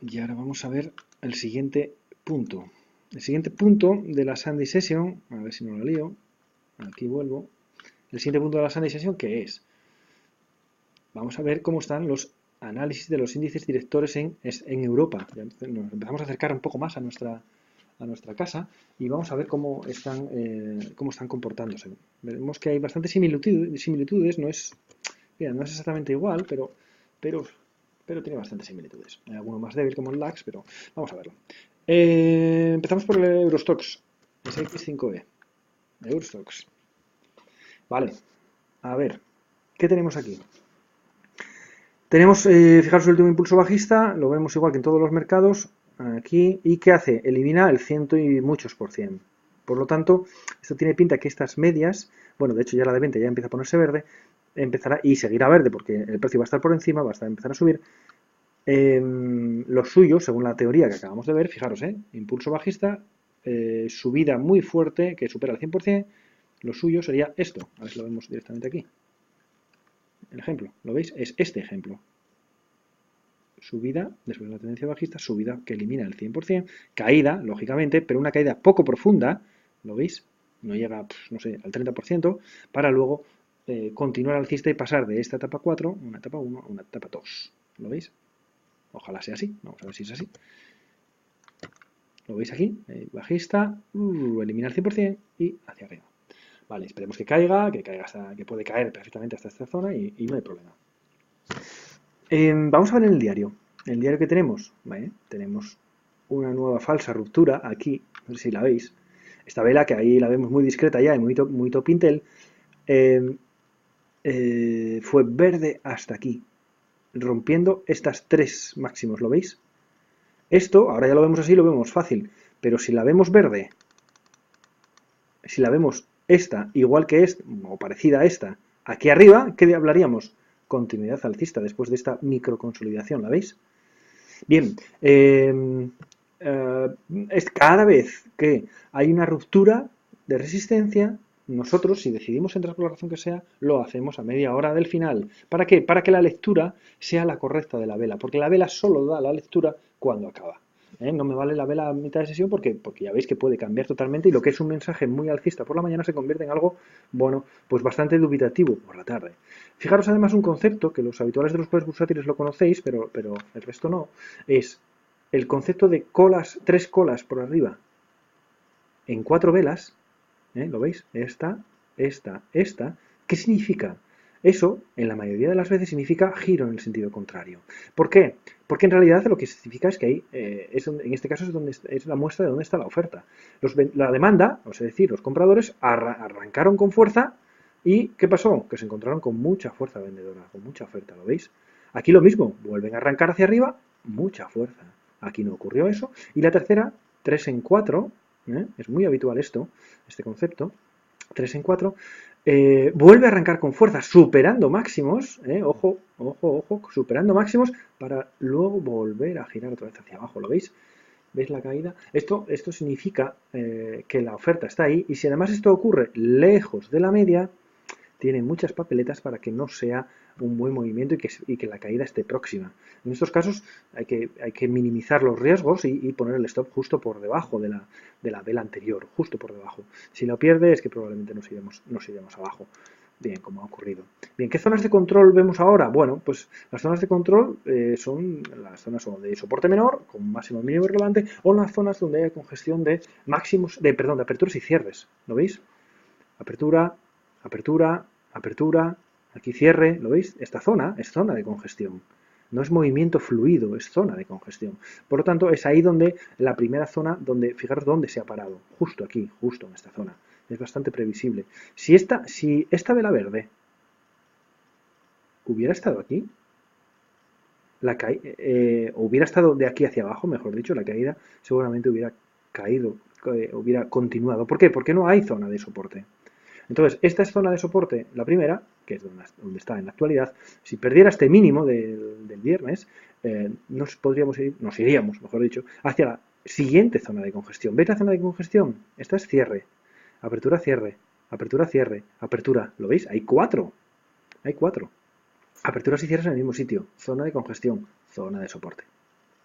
y ahora vamos a ver el siguiente punto. El siguiente punto de la Sunday Session, a ver si no lo lío, aquí vuelvo. El siguiente punto de la Sunday Session, ¿qué es? Vamos a ver cómo están los análisis de los índices directores en Europa. Ya nos empezamos a acercar un poco más a nuestra casa y vamos a ver cómo están comportándose. Vemos que hay bastantes similitudes, no es Mira, no es exactamente igual, pero, pero tiene bastantes similitudes. Hay alguno más débil como el LAX, pero vamos a verlo. Empezamos por el Eurostoxx, SX5E. Eurostoxx. Vale, a ver, ¿qué tenemos aquí? Tenemos, fijaros, el último impulso bajista, lo vemos igual que en todos los mercados, aquí, ¿y qué hace? Elimina el ciento y muchos por cien. Por lo tanto, esto tiene pinta que estas medias, bueno, de hecho ya la de 20 ya empieza a ponerse verde, empezará y seguirá verde porque el precio va a estar por encima, va a empezar a subir. Lo suyo, según la teoría que acabamos de ver, fijaros, impulso bajista, subida muy fuerte que supera el 100%, lo suyo sería esto. A ver si lo vemos directamente aquí. El ejemplo, ¿lo veis? Es este ejemplo. Subida, después de la tendencia bajista, subida que elimina el 100%, caída, lógicamente, pero una caída poco profunda, ¿lo veis? No llega, no sé, al 30%, para luego continuar alcista y pasar de esta etapa 4, una etapa 1, a una etapa 2. ¿Lo veis? Ojalá sea así, vamos a ver si es así. ¿Lo veis aquí? Bajista, elimina el 100% y hacia arriba. Vale, esperemos que caiga hasta, que puede caer perfectamente hasta esta zona y no hay problema. Vamos a ver en el diario. El diario que tenemos, ¿vale? Tenemos una nueva falsa ruptura aquí, no sé si la veis. Esta vela que ahí la vemos muy discreta ya y muy top Intel, fue verde hasta aquí, rompiendo estas tres máximos, ¿lo veis? Esto, ahora ya lo vemos así, lo vemos fácil, pero si la vemos verde, si la vemos esta igual que esta, o parecida a esta, aquí arriba, ¿qué hablaríamos? Continuidad alcista después de esta microconsolidación, ¿la veis? Bien, cada vez que hay una ruptura de resistencia, nosotros, si decidimos entrar por la razón que sea, lo hacemos a media hora del final. ¿Para qué? Para que la lectura sea la correcta de la vela, porque la vela solo da la lectura cuando acaba. No me vale la vela a mitad de sesión porque ya veis que puede cambiar totalmente y lo que es un mensaje muy alcista por la mañana se convierte en algo, bueno, pues bastante dubitativo por la tarde. Fijaros además un concepto que los habituales de los jueves bursátiles lo conocéis, pero el resto no, es el concepto de colas, tres colas por arriba en cuatro velas. ¿Lo veis? Esta. ¿Qué significa? Eso, en la mayoría de las veces, significa giro en el sentido contrario. ¿Por qué? Porque en realidad lo que significa es que ahí, en este caso, es la muestra de dónde está la oferta. La demanda, o sea, decir, los compradores arrancaron con fuerza y ¿qué pasó? Que se encontraron con mucha fuerza vendedora, con mucha oferta, ¿lo veis? Aquí lo mismo, vuelven a arrancar hacia arriba, mucha fuerza. Aquí no ocurrió eso. Y la tercera, 3 en 4, es muy habitual este concepto, 3 en 4, vuelve a arrancar con fuerza, superando máximos, ojo, superando máximos, para luego volver a girar otra vez hacia abajo, ¿lo veis? ¿Veis la caída? Esto significa que la oferta está ahí, y si además esto ocurre lejos de la media, tiene muchas papeletas para que no sea un buen movimiento y que la caída esté próxima. En estos casos hay que minimizar los riesgos y poner el stop justo por debajo de la vela anterior, justo por debajo. Si lo pierde es que probablemente nos iremos abajo. Bien, como ha ocurrido. Bien, ¿qué zonas de control vemos ahora? Bueno, pues las zonas de control son las zonas de soporte menor, con máximo mínimo relevante, o las zonas donde hay congestión de máximos, de aperturas y cierres. ¿Lo veis? Apertura, aquí cierre, ¿lo veis? Esta zona es zona de congestión. No es movimiento fluido, es zona de congestión. Por lo tanto, es ahí donde la primera zona, fijaros dónde se ha parado. Justo aquí, justo en esta zona. Es bastante previsible. Si esta vela verde hubiera estado aquí, hubiera estado de aquí hacia abajo, mejor dicho, la caída seguramente hubiera caído, hubiera continuado. ¿Por qué? Porque no hay zona de soporte. Entonces, esta es zona de soporte, la primera, que es donde está en la actualidad. Si perdiera este mínimo del viernes, nos iríamos, mejor dicho, hacia la siguiente zona de congestión. ¿Veis la zona de congestión? Esta es cierre, apertura, cierre, apertura, cierre, apertura. ¿Lo veis? Hay cuatro. Aperturas y cierres en el mismo sitio. Zona de congestión, zona de soporte.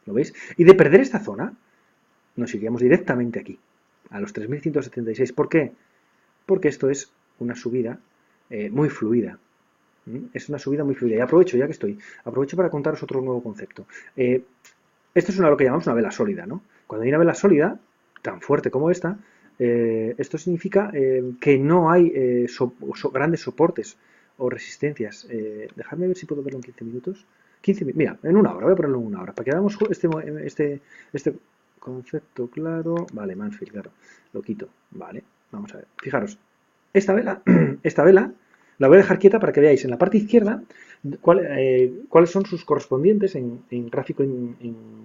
¿Lo veis? Y de perder esta zona, nos iríamos directamente aquí, a los 3.176. ¿Por qué? Porque esto es una subida muy fluida. Es una subida muy fluida. Y aprovecho para contaros otro nuevo concepto. Esto es lo que llamamos una vela sólida, ¿no? Cuando hay una vela sólida, tan fuerte como esta, esto significa que no hay grandes soportes o resistencias. Dejadme ver si puedo verlo en 15 minutos. 15, mira, en una hora, voy a ponerlo en una hora, para que veamos este concepto claro. Vale, Mansfield, claro, lo quito. Vale, vamos a ver. Fijaros, esta vela, esta vela la voy a dejar quieta para que veáis en la parte izquierda cuáles son sus correspondientes en gráfico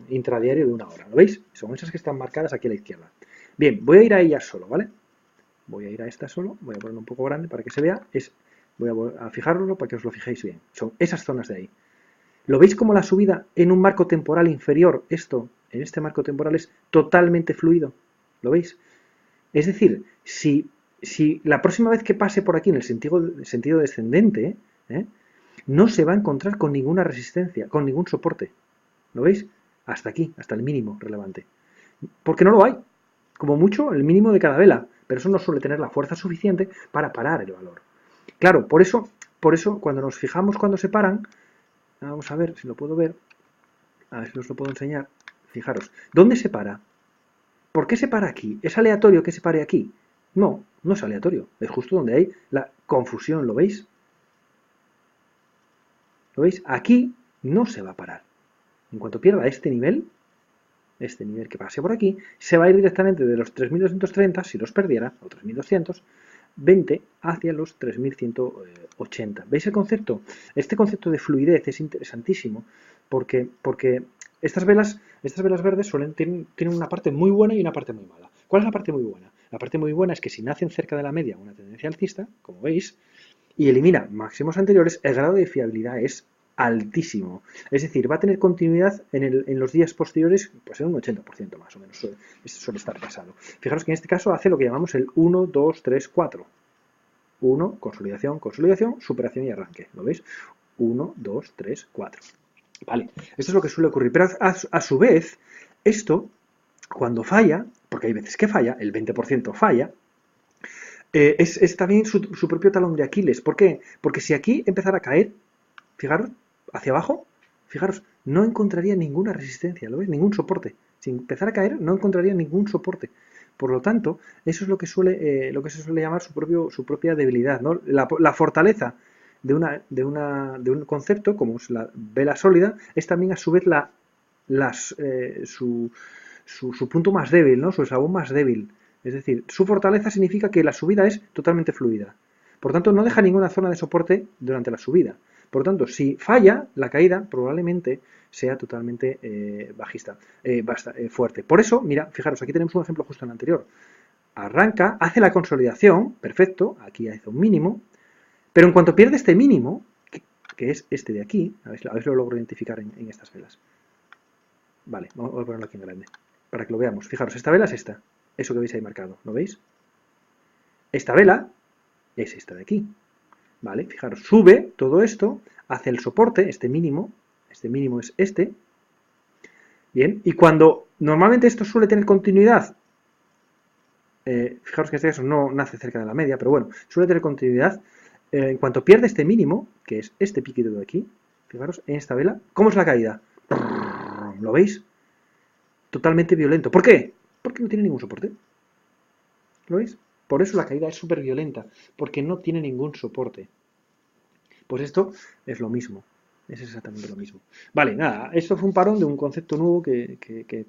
intradiario de una hora. ¿Lo veis? Son esas que están marcadas aquí a la izquierda. Bien, voy a ir a ellas solo, ¿vale? Voy a ir a esta solo, voy a ponerlo un poco grande para que se vea. Voy a fijarlo para que os lo fijéis bien. Son esas zonas de ahí. ¿Lo veis como la subida en un marco temporal inferior, en este marco temporal es totalmente fluido? ¿Lo veis? Es decir, si la próxima vez que pase por aquí en el sentido descendente, no se va a encontrar con ninguna resistencia, con ningún soporte. ¿Lo veis? Hasta aquí, hasta el mínimo relevante. Porque no lo hay. Como mucho, el mínimo de cada vela. Pero eso no suele tener la fuerza suficiente para parar el valor. Claro, por eso cuando nos fijamos cuando se paran, vamos a ver si lo puedo ver, a ver si os lo puedo enseñar. Fijaros, ¿dónde se para? ¿Por qué se para aquí? ¿Es aleatorio que se pare aquí? No, no es aleatorio. Es justo donde hay la confusión, ¿lo veis? ¿Lo veis? Aquí no se va a parar. En cuanto pierda este nivel que pase por aquí, se va a ir directamente de los 3.230, si los perdiera, o 3.220, hacia los 3.180. ¿Veis el concepto? Este concepto de fluidez es interesantísimo porque estas velas verdes tienen una parte muy buena y una parte muy mala. ¿Cuál es la parte muy buena? La parte muy buena es que si nacen cerca de la media una tendencia alcista, como veis, y elimina máximos anteriores, el grado de fiabilidad es altísimo. Es decir, va a tener continuidad en los días posteriores, pues en un 80% más o menos, suele estar casado. Fijaros que en este caso hace lo que llamamos el 1, 2, 3, 4. 1, consolidación, consolidación, superación y arranque. ¿Lo veis? 1, 2, 3, 4. Vale, esto es lo que suele ocurrir. Pero a su vez, esto, cuando falla, porque hay veces que falla, el 20% falla, es también su propio talón de Aquiles. ¿Por qué? Porque si aquí empezara a caer, fijaros, hacia abajo, fijaros, no encontraría ninguna resistencia, ¿lo veis? Ningún soporte. Si empezara a caer, no encontraría ningún soporte. Por lo tanto, eso es lo que se suele llamar su propia debilidad, ¿no? La fortaleza de un concepto, como es la vela sólida, es también a su vez su punto más débil, ¿no? Su eslabón más débil. Es decir, su fortaleza significa que la subida es totalmente fluida. Por tanto, no deja ninguna zona de soporte durante la subida. Por tanto, si falla, la caída probablemente sea totalmente bajista, fuerte. Por eso, mira, fijaros, aquí tenemos un ejemplo justo en el anterior. Arranca, hace la consolidación, perfecto, aquí hace un mínimo, pero en cuanto pierde este mínimo, que es este de aquí, a ver si lo logro identificar en estas velas. Vale, vamos a ponerlo aquí en grande, para que lo veamos. Fijaros, esta vela es esta, eso que veis ahí marcado, ¿lo veis? Esta vela es esta de aquí. ¿Vale? Fijaros, sube todo esto, hace el soporte, este mínimo es este. Bien, y cuando normalmente esto suele tener continuidad, fijaros que en este caso no nace cerca de la media, pero bueno, suele tener continuidad. En cuanto pierde este mínimo, que es este piquito de aquí, fijaros, en esta vela, ¿cómo es la caída? ¿Lo veis? Totalmente violento. ¿Por qué? Porque no tiene ningún soporte. ¿Lo veis? Por eso la caída es súper violenta, porque no tiene ningún soporte. Pues esto es lo mismo, es exactamente lo mismo. Vale, nada, esto fue un parón de un concepto nuevo que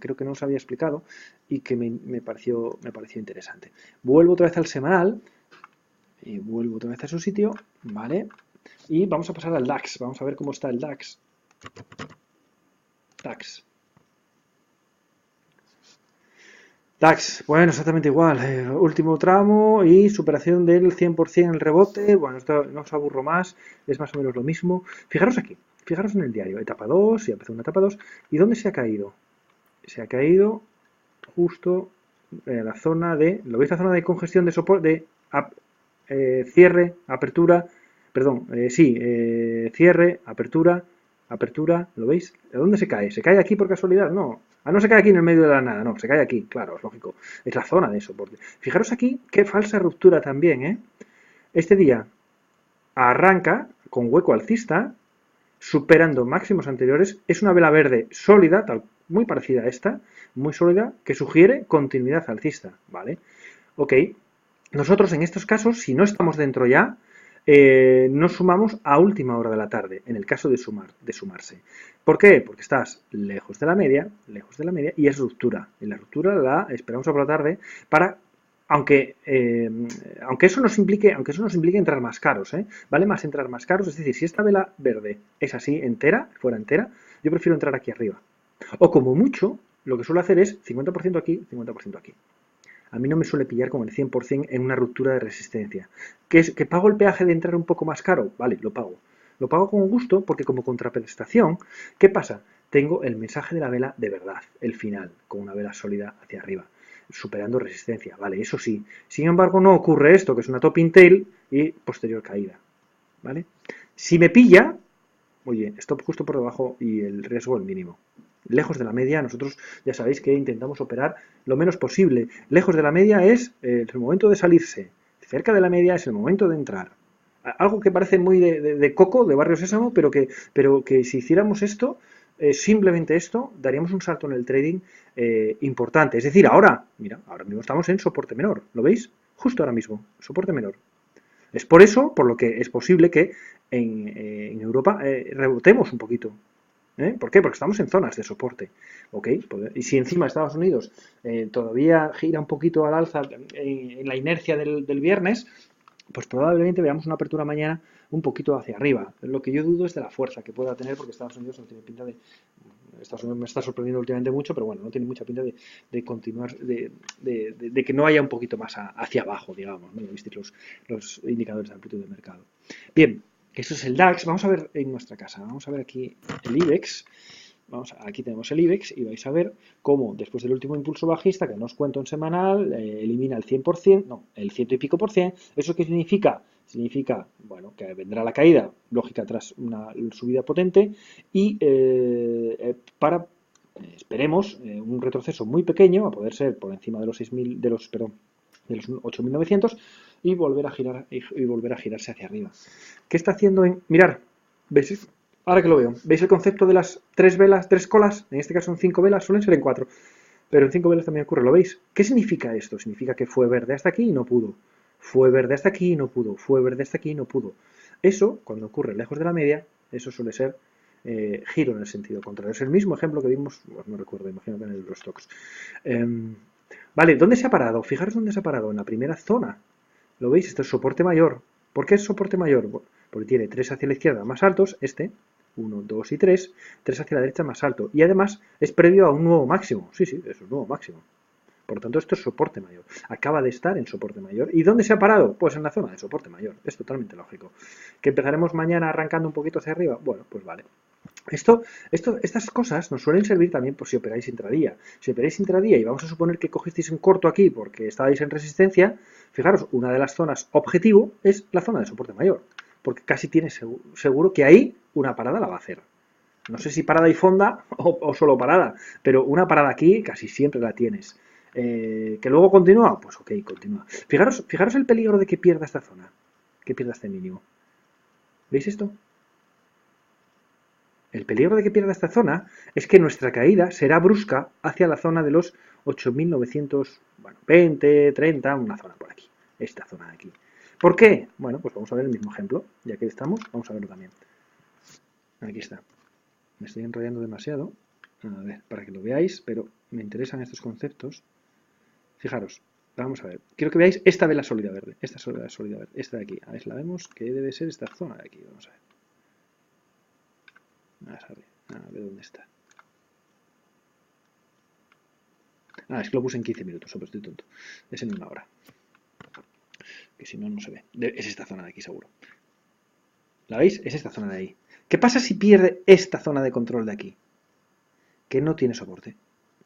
creo que no os había explicado y que me pareció interesante. Vuelvo otra vez al semanal, y vuelvo otra vez a su sitio, ¿vale? Y vamos a pasar al DAX, vamos a ver cómo está el DAX. DAX, bueno, exactamente igual, último tramo y superación del 100% el rebote, bueno, esto no os aburro más, es más o menos lo mismo. Fijaros aquí, fijaros en el diario, etapa 2, ya empezó una etapa 2, ¿y dónde se ha caído? Se ha caído justo en la zona ¿lo veis? La zona de congestión de soporte, cierre, apertura, perdón, cierre, apertura, ¿lo veis? ¿De dónde se cae? ¿Se cae aquí por casualidad? No. No se cae aquí en el medio de la nada, no, se cae aquí, claro, es lógico. Es la zona de soporte. Fijaros aquí, qué falsa ruptura también, ¿eh? Este día arranca con hueco alcista, superando máximos anteriores. Es una vela verde sólida, muy parecida a esta, muy sólida, que sugiere continuidad alcista, ¿vale? Ok. Nosotros en estos casos, si no estamos dentro ya, nos sumamos a última hora de la tarde, en el caso de sumarse. ¿Por qué? Porque estás lejos de la media, y es ruptura. Y la ruptura la esperamos a por la tarde para, aunque eso nos implique entrar más caros, vale más entrar más caros, es decir, si esta vela verde es así entera, fuera entera, yo prefiero entrar aquí arriba. O como mucho, lo que suelo hacer es 50% aquí, 50% aquí. A mí no me suele pillar como el 100% en una ruptura de resistencia. ¿Que pago el peaje de entrar un poco más caro? Vale, lo pago. Lo pago con gusto porque como contraprestación, ¿qué pasa? Tengo el mensaje de la vela de verdad, el final, con una vela sólida hacia arriba, superando resistencia. Vale, eso sí. Sin embargo, no ocurre esto, que es una topping tail y posterior caída. ¿Vale? Si me pilla, oye, stop justo por debajo y el riesgo el mínimo. Lejos de la media, nosotros ya sabéis que intentamos operar lo menos posible. Lejos de la media es el momento de salirse. Cerca de la media es el momento de entrar. Algo que parece muy de coco, de Barrio Sésamo, pero que si hiciéramos esto, simplemente esto, daríamos un salto en el trading importante. Es decir, ahora, mira, ahora mismo estamos en soporte menor. ¿Lo veis? Justo ahora mismo, soporte menor. Es por eso, por lo que es posible que en Europa rebotemos un poquito. ¿Por qué? Porque estamos en zonas de soporte. ¿Ok? Y si encima Estados Unidos todavía gira un poquito al alza en la inercia del viernes, pues probablemente veamos una apertura mañana un poquito hacia arriba. Lo que yo dudo es de la fuerza que pueda tener, porque Estados Unidos no tiene pinta de... Estados Unidos me está sorprendiendo últimamente mucho, pero bueno, no tiene mucha pinta de continuar, de que no haya un poquito más hacia abajo, digamos, ¿no? Ya visteis los indicadores de amplitud de mercado. Bien, eso es el DAX. Vamos a ver en nuestra casa, vamos a ver aquí el IBEX. Aquí tenemos el IBEX y vais a ver cómo después del último impulso bajista, que no os cuento en semanal, elimina el 100%, no, el 100 y pico %. ¿Eso qué significa? Significa, bueno, que vendrá la caída, lógica tras una subida potente y esperemos, un retroceso muy pequeño, a poder ser por encima de los 6.000, de los 8.900 y volver a girarse hacia arriba. ¿Qué está haciendo mirar, ¿veis? Ahora que lo veo, ¿veis el concepto de las 3 velas, 3 colas? En este caso son 5 velas, suelen ser en 4, pero en 5 velas también ocurre, ¿lo veis? ¿Qué significa esto? Significa que fue verde hasta aquí y no pudo, fue verde hasta aquí y no pudo, fue verde hasta aquí y no pudo. Eso, cuando ocurre lejos de la media, eso suele ser giro en el sentido contrario. Es el mismo ejemplo que vimos, no recuerdo, imagino que en el Eurostoxx. Vale, ¿dónde se ha parado? Fijaros dónde se ha parado, en la primera zona. ¿Lo veis? Esto es soporte mayor. ¿Por qué es soporte mayor? Porque tiene 3 hacia la izquierda más altos, 1, 2 y 3 hacia la derecha más alto. Y además es previo a un nuevo máximo. Sí, es un nuevo máximo. Por lo tanto, esto es soporte mayor. Acaba de estar en soporte mayor. ¿Y dónde se ha parado? Pues en la zona de soporte mayor. Es totalmente lógico. ¿Que empezaremos mañana arrancando un poquito hacia arriba? Bueno, pues vale. Estas cosas nos suelen servir también por si operáis intradía. Si operáis intradía y vamos a suponer que cogisteis un corto aquí porque estabais en resistencia, fijaros, una de las zonas objetivo es la zona de soporte mayor. Porque casi tienes seguro que ahí una parada la va a hacer. No sé si parada y fonda o solo parada, pero una parada aquí casi siempre la tienes. ¿Que luego continúa? Pues ok, continúa. Fijaros el peligro de que pierda esta zona, que pierda este mínimo. ¿Veis esto? El peligro de que pierda esta zona es que nuestra caída será brusca hacia la zona de los 8.920, 30, una zona por aquí. Esta zona de aquí. ¿Por qué? Bueno, pues vamos a ver el mismo ejemplo. Ya que estamos, vamos a verlo también. Aquí está. Me estoy enrollando demasiado. A ver, para que lo veáis, pero me interesan estos conceptos. Fijaros, vamos a ver. Quiero que veáis esta vela sólida verde. Esta vela sólida verde. Esta de aquí. A ver, la vemos que debe ser esta zona de aquí. Vamos a ver. A ver dónde está. Es que lo puse en 15 minutos, pero estoy tonto. Es en 1 hora. Que si no, no se ve. Es esta zona de aquí, seguro. ¿La veis? Es esta zona de ahí. ¿Qué pasa si pierde esta zona de control de aquí? Que no tiene soporte.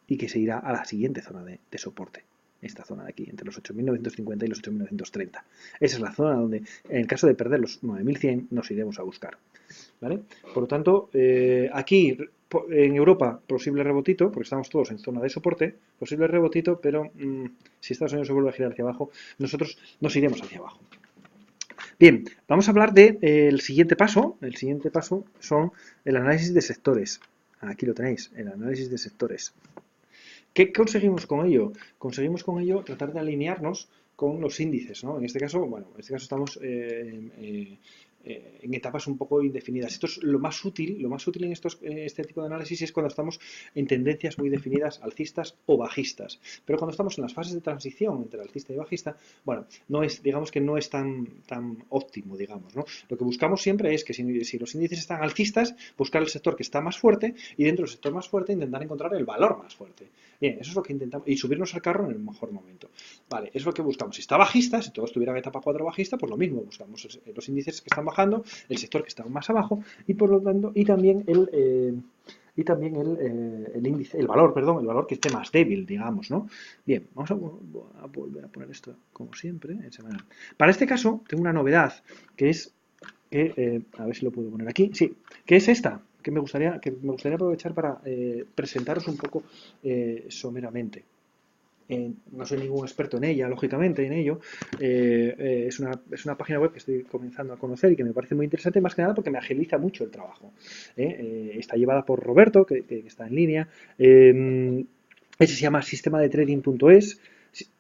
Y que se irá a la siguiente zona de soporte. Esta zona de aquí, entre los 8.950 y los 8.930. Esa es la zona donde, en el caso de perder los 9.100, nos iremos a buscar. ¿Vale? Por lo tanto, aquí en Europa, posible rebotito, porque estamos todos en zona de soporte, posible rebotito, pero si Estados Unidos se vuelve a girar hacia abajo, nosotros nos iremos hacia abajo. Bien, vamos a hablar del siguiente paso. El siguiente paso son el análisis de sectores. Aquí lo tenéis, el análisis de sectores. ¿Qué conseguimos con ello? Conseguimos con ello tratar de alinearnos con los índices, ¿no? En este caso, bueno, en este caso estamos en etapas un poco indefinidas. Esto es lo más útil en este tipo de análisis es cuando estamos en tendencias muy definidas, alcistas o bajistas. Pero cuando estamos en las fases de transición entre alcista y bajista, bueno, no es, digamos que no es tan óptimo, digamos, ¿no? Lo que buscamos siempre es que si los índices están alcistas, buscar el sector que está más fuerte y dentro del sector más fuerte intentar encontrar el valor más fuerte. Bien, eso es lo que intentamos. Y subirnos al carro en el mejor momento. Vale, eso es lo que buscamos. Si está bajista, si todo estuviera en etapa 4 bajista, pues lo mismo. Buscamos los índices que están bajando, el sector que está más abajo y por lo tanto, y también el índice, el valor, perdón, el valor que esté más débil, digamos, ¿no? Bien, vamos a volver a poner esto como siempre, en semanal. Para este caso, tengo una novedad que es a ver si lo puedo poner aquí, sí, que es esta, que me gustaría aprovechar para presentaros un poco someramente. No soy ningún experto en ella, lógicamente, en ello. Es una página web que estoy comenzando a conocer y que me parece muy interesante, más que nada porque me agiliza mucho el trabajo. Está llevada por Roberto, que está en línea. Ese se llama sistemadetrading.es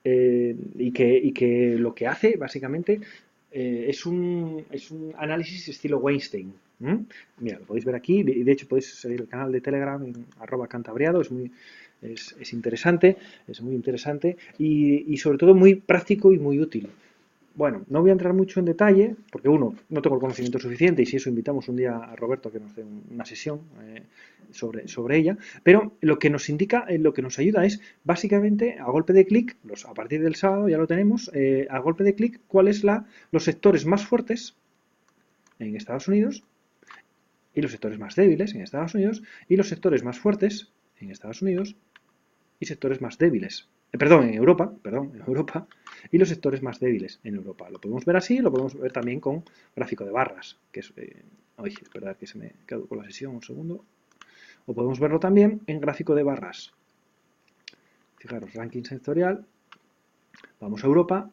y que lo que hace, básicamente, es un análisis estilo Weinstein. Mira, lo podéis ver aquí. De hecho, podéis seguir el canal de Telegram en @cantabriado. Es interesante, es muy interesante y sobre todo muy práctico y muy útil. Bueno, no voy a entrar mucho en detalle, porque uno, no tengo el conocimiento suficiente y si eso invitamos un día a Roberto a que nos dé una sesión sobre ella, pero lo que nos indica, lo que nos ayuda es básicamente a golpe de clic, a partir del sábado ya lo tenemos, a golpe de clic, cuáles los sectores más fuertes en Estados Unidos y los sectores más débiles en Estados Unidos y los sectores más fuertes en Estados Unidos y sectores más débiles. En Europa, y los sectores más débiles en Europa. Lo podemos ver así, lo podemos ver también con gráfico de barras, que es, es verdad que se me quedó con la sesión un segundo. O podemos verlo también en gráfico de barras. Fijaros, ranking sectorial, vamos a Europa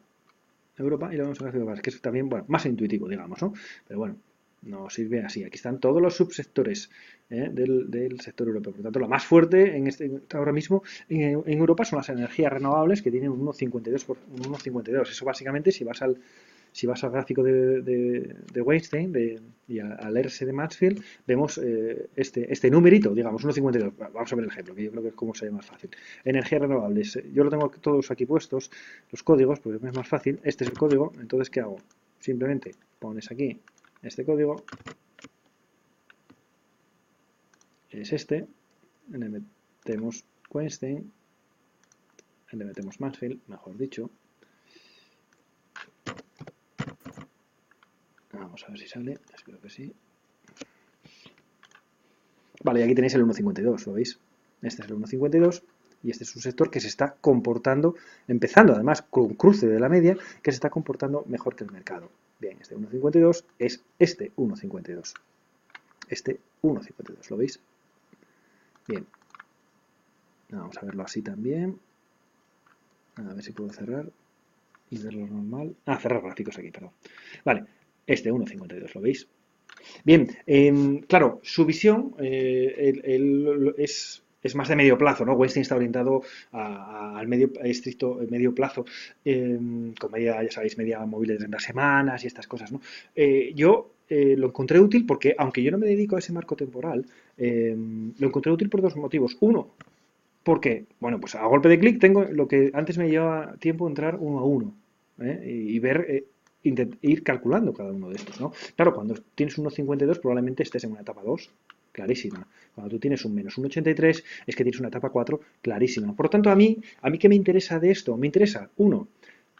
y lo vemos en gráfico de barras, que es también, bueno, más intuitivo, digamos, ¿no? Pero bueno, nos sirve así. Aquí están todos los subsectores del sector europeo. Por lo tanto, lo más fuerte ahora mismo en Europa son las energías renovables, que tienen un 1,52. Eso básicamente, si vas al gráfico de Weinstein y al ERSE de Mansfield, vemos este numerito, digamos, 1,52. Vamos a ver el ejemplo, que yo creo que es como se ve más fácil. Energías renovables. Yo lo tengo todos aquí puestos, los códigos, porque es más fácil. Este es el código, entonces, ¿qué hago? Simplemente pones aquí este código, es este, le metemos Weinstein, le metemos Mansfield, mejor dicho. Vamos a ver si sale, espero que sí. Vale, y aquí tenéis el 1,52, ¿lo veis? Este es el 1,52 y este es un sector que se está comportando, empezando además con cruce de la media, que se está comportando mejor que el mercado. Bien, este 1,52 es este 1,52. Este 1,52, ¿lo veis? Bien. Vamos a verlo así también. A ver si puedo cerrar y verlo normal. Cerrar gráficos aquí, perdón. Vale, este 1,52, ¿lo veis? Bien, claro, su visión es más de medio plazo, ¿no? Weinstein está orientado al estricto medio plazo, con media, ya sabéis, media móvil de 30 semanas y estas cosas, ¿no? Yo lo encontré útil porque, aunque yo no me dedico a ese marco temporal, lo encontré útil por dos motivos. Uno, porque, bueno, pues a golpe de clic tengo lo que antes me llevaba tiempo entrar uno a uno y ver, ir calculando cada uno de estos, ¿no? Claro, cuando tienes un 1,52 probablemente estés en una etapa 2, clarísima. Cuando tú tienes un menos 1,83 es que tienes una etapa 4, clarísima. Por lo tanto, a mí ¿qué me interesa de esto? Me interesa, uno,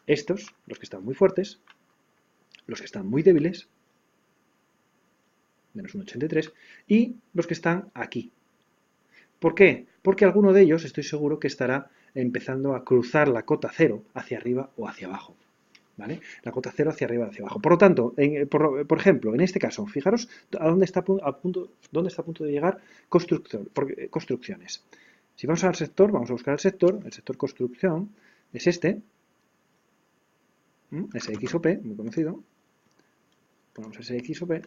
estos, los que están muy fuertes, los que están muy débiles, menos 1,83, y los que están aquí, ¿por qué? Porque alguno de ellos estoy seguro que estará empezando a cruzar la cota cero hacia arriba o hacia abajo. ¿Vale? La cota cero hacia arriba o hacia abajo. Por lo tanto, por ejemplo, en este caso, fijaros a dónde está dónde está a punto de llegar construcciones. Si vamos al sector, vamos a buscar el sector construcción, es este, SXOP, muy conocido. Ponemos SXOP.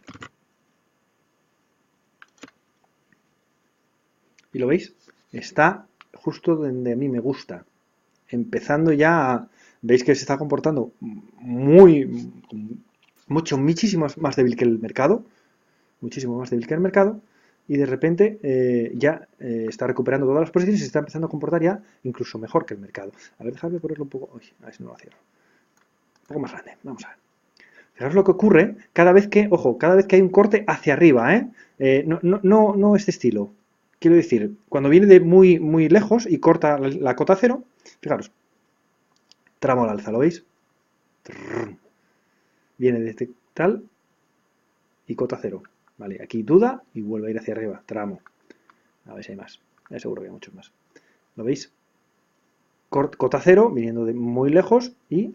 ¿Y lo veis? Está justo donde a mí me gusta. Empezando ya, veis que se está comportando muchísimo más débil que el mercado, muchísimo más débil que el mercado, y de repente ya está recuperando todas las posiciones y se está empezando a comportar ya incluso mejor que el mercado. A ver, déjame ponerlo un poco, uy, a ver si no lo cierro, un poco más grande, vamos a ver. Fijaros lo que ocurre cada vez que, ojo, cada vez que hay un corte hacia arriba, no este estilo. Quiero decir, cuando viene de muy lejos y corta la cota cero, fijaros, tramo al alza, ¿lo veis? Viene de este tal y cota cero. Vale, aquí duda y vuelve a ir hacia arriba, tramo. A ver si hay más. Seguro que hay muchos más. ¿Lo veis? Cota cero, viniendo de muy lejos y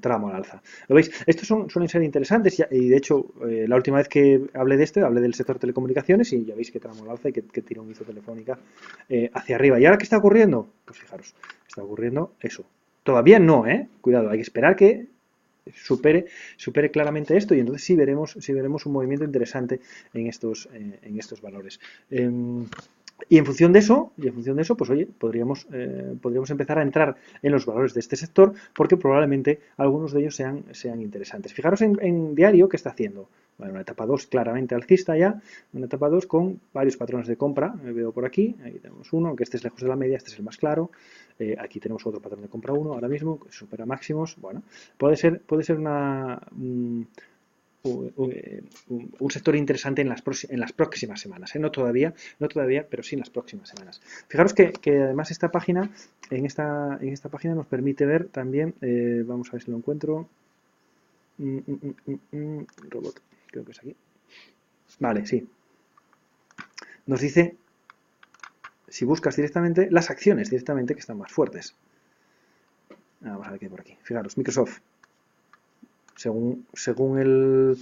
tramo al alza. ¿Lo veis? Estos suelen ser interesantes y de hecho la última vez que hablé de este, hablé del sector telecomunicaciones y ya veis que tramo al alza y que tirón hizo Telefónica hacia arriba. ¿Y ahora qué está ocurriendo? Pues fijaros, está ocurriendo eso. Todavía no, cuidado, hay que esperar que supere claramente esto y entonces sí veremos un movimiento interesante en estos valores. Y en función de eso, pues oye, podríamos empezar a entrar en los valores de este sector porque probablemente algunos de ellos sean interesantes. Fijaros en diario qué está haciendo. Bueno, una etapa 2 claramente alcista ya, una etapa 2 con varios patrones de compra. Veo por aquí tenemos uno, aunque este es lejos de la media, este es el más claro. Aquí tenemos otro patrón de compra 1 ahora mismo, que supera máximos. Bueno, puede ser un sector interesante en las próximas semanas. No todavía, pero sí en las próximas semanas. Fijaros que además esta página, en esta página nos permite ver también, vamos a ver si lo encuentro, robot, creo que es aquí. Vale, sí. Nos dice, si buscas directamente, las acciones directamente que están más fuertes. Vamos a ver qué hay por aquí. Fijaros, Microsoft. Según el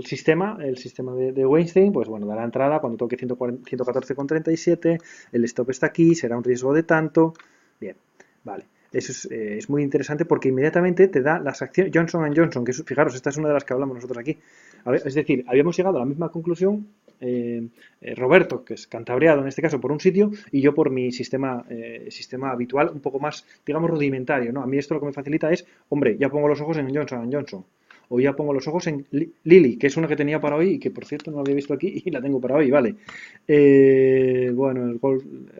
sistema de Weinstein, pues bueno, dará entrada cuando toque 114,37, el stop está aquí, será un riesgo de tanto. Bien, vale. Eso es muy interesante porque inmediatamente te da las acciones Johnson & Johnson, que fijaros, esta es una de las que hablamos nosotros aquí. Es decir, habíamos llegado a la misma conclusión, Roberto, que es cantabreado en este caso por un sitio, y yo por mi sistema habitual, un poco más, digamos, rudimentario, ¿no? A mí esto lo que me facilita es, hombre, ya pongo los ojos en Johnson & Johnson, o ya pongo los ojos en Lilly, que es una que tenía para hoy y que por cierto no la había visto aquí y la tengo para hoy, vale. Bueno, el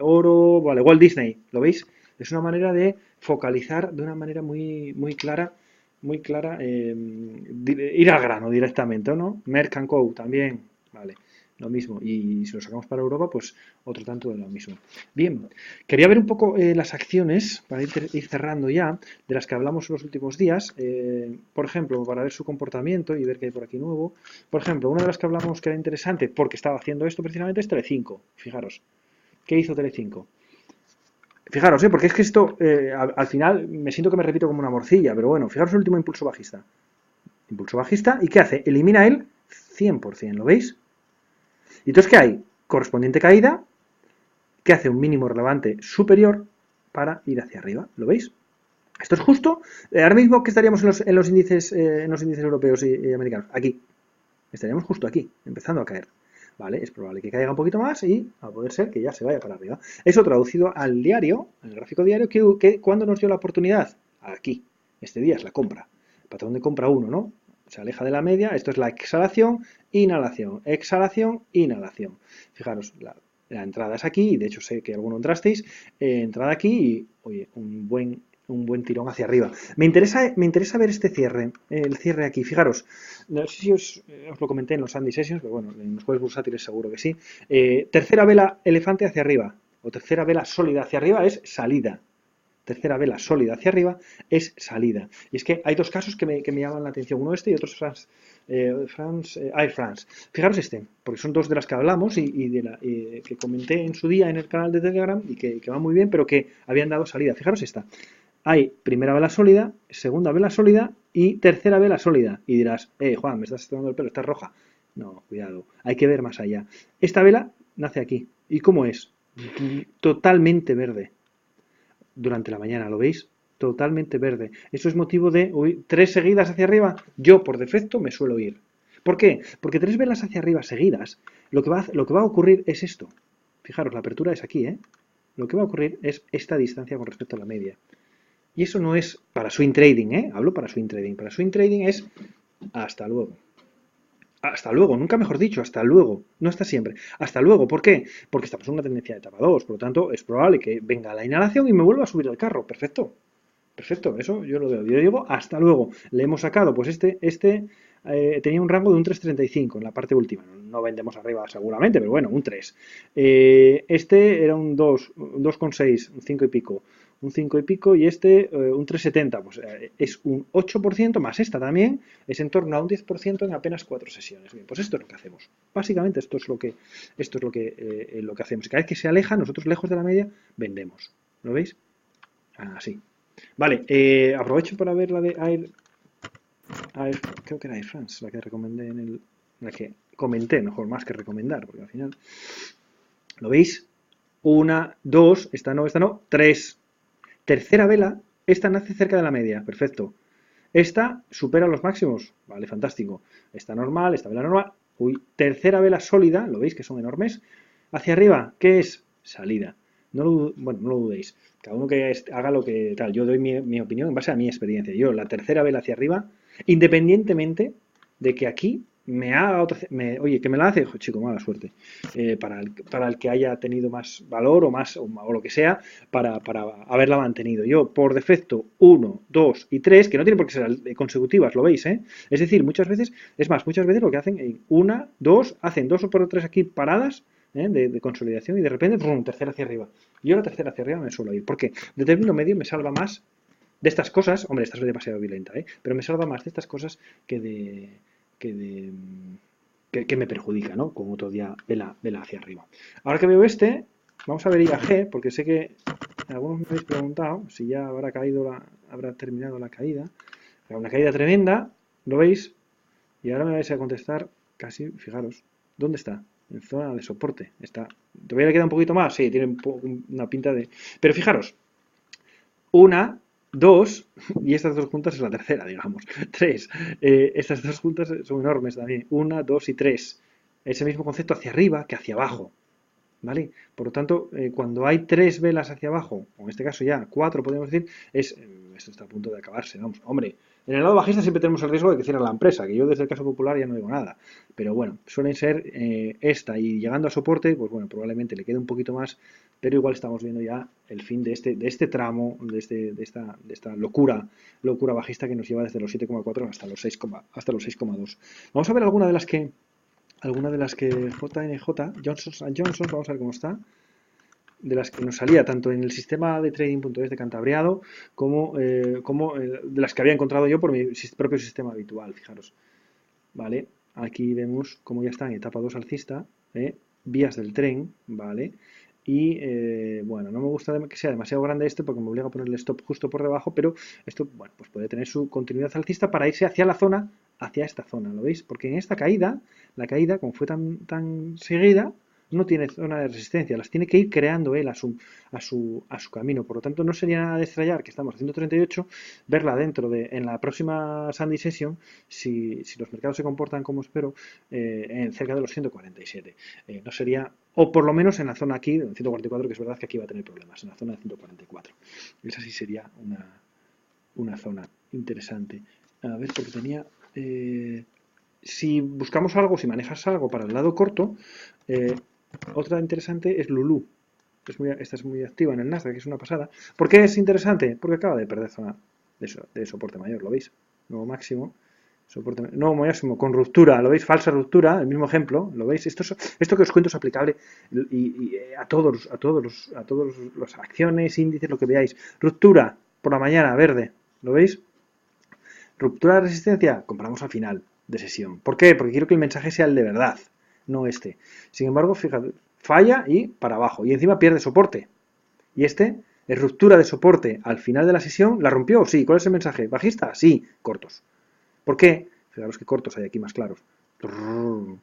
oro, vale, Walt Disney, ¿lo veis? Es una manera de focalizar de una manera muy clara, ir al grano directamente, ¿no? Merck & Co. también, vale, lo mismo. Y si lo sacamos para Europa, pues otro tanto de lo mismo. Bien, quería ver un poco las acciones, para ir cerrando ya, de las que hablamos en los últimos días, por ejemplo, para ver su comportamiento y ver qué hay por aquí nuevo. Por ejemplo, una de las que hablamos que era interesante, porque estaba haciendo esto precisamente, es Telecinco. Fijaros, ¿qué hizo Telecinco? Fijaros, porque es que esto, al final, me siento que me repito como una morcilla, pero bueno, fijaros el último impulso bajista. Impulso bajista, ¿y qué hace? Elimina el 100%, ¿lo veis? Y entonces, ¿qué hay? Correspondiente caída, que hace un mínimo relevante superior para ir hacia arriba, ¿lo veis? Esto es justo, ahora mismo que estaríamos en los índices europeos y americanos, aquí, estaríamos justo aquí, empezando a caer. ¿Vale? Es probable que caiga un poquito más y a poder ser que ya se vaya para arriba. Eso traducido al diario, al gráfico diario, ¿cuándo nos dio la oportunidad? Aquí. Este día es la compra. El patrón de compra 1, ¿no? Se aleja de la media. Esto es la exhalación, inhalación, exhalación, inhalación. Fijaros, la entrada es aquí y de hecho sé que alguno entrasteis. Entrada aquí y, oye, un buen tirón hacia arriba. Me interesa ver este cierre, el cierre aquí. Fijaros, no sé si os lo comenté en los Sunday Sessions, pero bueno, en los jueves bursátiles seguro que sí. Tercera vela elefante hacia arriba, o tercera vela sólida hacia arriba es salida. Tercera vela sólida hacia arriba es salida. Y es que hay dos casos que me llaman la atención, uno este y otro es Air France. Fijaros porque son dos de las que hablamos y que comenté en su día en el canal de Telegram y que van muy bien, pero que habían dado salida. Fijaros esta. Hay primera vela sólida, segunda vela sólida y tercera vela sólida. Y dirás, Juan, me estás tomando el pelo, está roja. No, cuidado, hay que ver más allá. Esta vela nace aquí. ¿Y cómo es? Totalmente verde. Durante la mañana, ¿lo veis? Totalmente verde. Eso es motivo de 3 seguidas hacia arriba. Yo, por defecto, me suelo ir. ¿Por qué? Porque 3 velas hacia arriba seguidas, lo que va a ocurrir es esto. Fijaros, la apertura es aquí, lo que va a ocurrir es esta distancia con respecto a la media. Y eso no es para swing trading, ¿eh? Hablo para swing trading. Para swing trading es hasta luego. Hasta luego, nunca mejor dicho, hasta luego, no hasta siempre. Hasta luego, ¿por qué? Porque estamos en una tendencia de etapa 2, por lo tanto es probable que venga la inhalación y me vuelva a subir al carro, perfecto. Perfecto, eso yo lo veo. Yo digo hasta luego. Le hemos sacado, pues tenía un rango de un 3,35 en la parte última. No vendemos arriba seguramente, pero bueno, un 3. Este era un 2, un 2,6, un 5 y pico. Un 5 y pico y un 3,70. Pues es un 8% más esta también. Es en torno a un 10% en apenas 4 sesiones. Bien, pues esto es lo que hacemos. Básicamente esto es lo que hacemos. Cada vez que se aleja, nosotros lejos de la media, vendemos. ¿Lo veis? Así. Vale, aprovecho para ver la de creo que era Air France, la que recomendé la que comenté, mejor, más que recomendar, porque al final, ¿lo veis? Una, dos, esta no, tres. Tercera vela, esta nace cerca de la media, perfecto. Esta supera los máximos, vale, fantástico. Esta normal, esta vela normal. Uy, tercera vela sólida, ¿lo veis que son enormes? Hacia arriba, ¿qué es? Salida. Bueno, no lo dudéis. Cada uno que haga lo que tal. Yo doy mi opinión en base a mi experiencia. Yo, la tercera vela hacia arriba, independientemente de que aquí me haga oye, que me la hace, chico, mala suerte. Para el que haya tenido más valor o lo que sea, para haberla mantenido. Yo, por defecto, 1, 2 y 3, que no tienen por qué ser consecutivas, lo veis, ¿eh? Es decir, muchas veces lo que hacen en 1, 2, hacen 2 o por 3 aquí paradas, de consolidación y de repente, ¡pum!, tercera hacia arriba. Yo la tercera hacia arriba me suelo ir. ¿Por qué? De término medio me salva más de estas cosas, hombre, esta es demasiado violenta, pero me salva más de estas cosas que me perjudica, ¿no? Con otro día vela hacia arriba. Ahora que veo vamos a ver IAG, porque sé que algunos me habéis preguntado si ya habrá terminado la caída. Una caída tremenda, ¿lo veis? Y ahora me vais a contestar casi, fijaros, ¿dónde está? En zona de soporte. ¿Todavía le queda un poquito más? Sí, tiene una pinta de... Pero fijaros, una, dos, y estas dos juntas es la tercera, digamos. Tres. Estas dos juntas son enormes también. Una, dos y tres. Ese mismo concepto hacia arriba que hacia abajo. ¿Vale? Por lo tanto, cuando hay tres velas hacia abajo, o en este caso ya cuatro podemos decir, esto está a punto de acabarse, vamos. Hombre, en el lado bajista siempre tenemos el riesgo de que cierre la empresa, que yo desde el caso popular ya no digo nada. Pero bueno, suelen ser esta y llegando a soporte, pues bueno, probablemente le quede un poquito más, pero igual estamos viendo ya el fin de este tramo, de esta locura bajista que nos lleva desde los 7,4 hasta los 6,2. Vamos a ver alguna de las que JNJ, Johnson Johnson, vamos a ver cómo está, de las que nos salía tanto en el sistema de trading.es de Cantabriado como de las que había encontrado yo por mi propio sistema habitual, fijaros. Vale, aquí vemos cómo ya está en etapa 2 alcista, vías del tren, vale, y bueno, no me gusta que sea demasiado grande porque me obliga a ponerle stop justo por debajo, pero esto, bueno, pues puede tener su continuidad alcista para irse hacia esta zona, ¿lo veis? Porque en esta caída, la caída, como fue tan seguida, no tiene zona de resistencia, las tiene que ir creando él a su camino. Por lo tanto, no sería nada de extrañar que estamos a 138, verla en la próxima Sunday Session, si los mercados se comportan como espero, en cerca de los 147. No sería, o por lo menos en la zona aquí, en 144, que es verdad que aquí va a tener problemas, en la zona de 144. Esa sí sería una zona interesante. A ver, porque tenía... si buscamos algo, si manejas algo para el lado corto, otra interesante es Lulu. Esta es muy activa en el Nasdaq, que es una pasada. ¿Por qué es interesante? Porque acaba de perder zona de soporte mayor, ¿lo veis? Nuevo máximo, nuevo máximo con ruptura, ¿lo veis? Falsa ruptura, el mismo ejemplo, ¿lo veis? Esto que os cuento es aplicable y a todos los acciones, índices, lo que veáis. Ruptura por la mañana, verde, ¿lo veis? Ruptura de resistencia, compramos al final de sesión. ¿Por qué? Porque quiero que el mensaje sea el de verdad, no este. Sin embargo, fíjate, falla y para abajo. Y encima pierde soporte. Y es ruptura de soporte al final de la sesión. ¿La rompió? Sí. ¿Cuál es el mensaje? ¿Bajista? Sí. Cortos. ¿Por qué? Fijaros que cortos hay aquí más claros.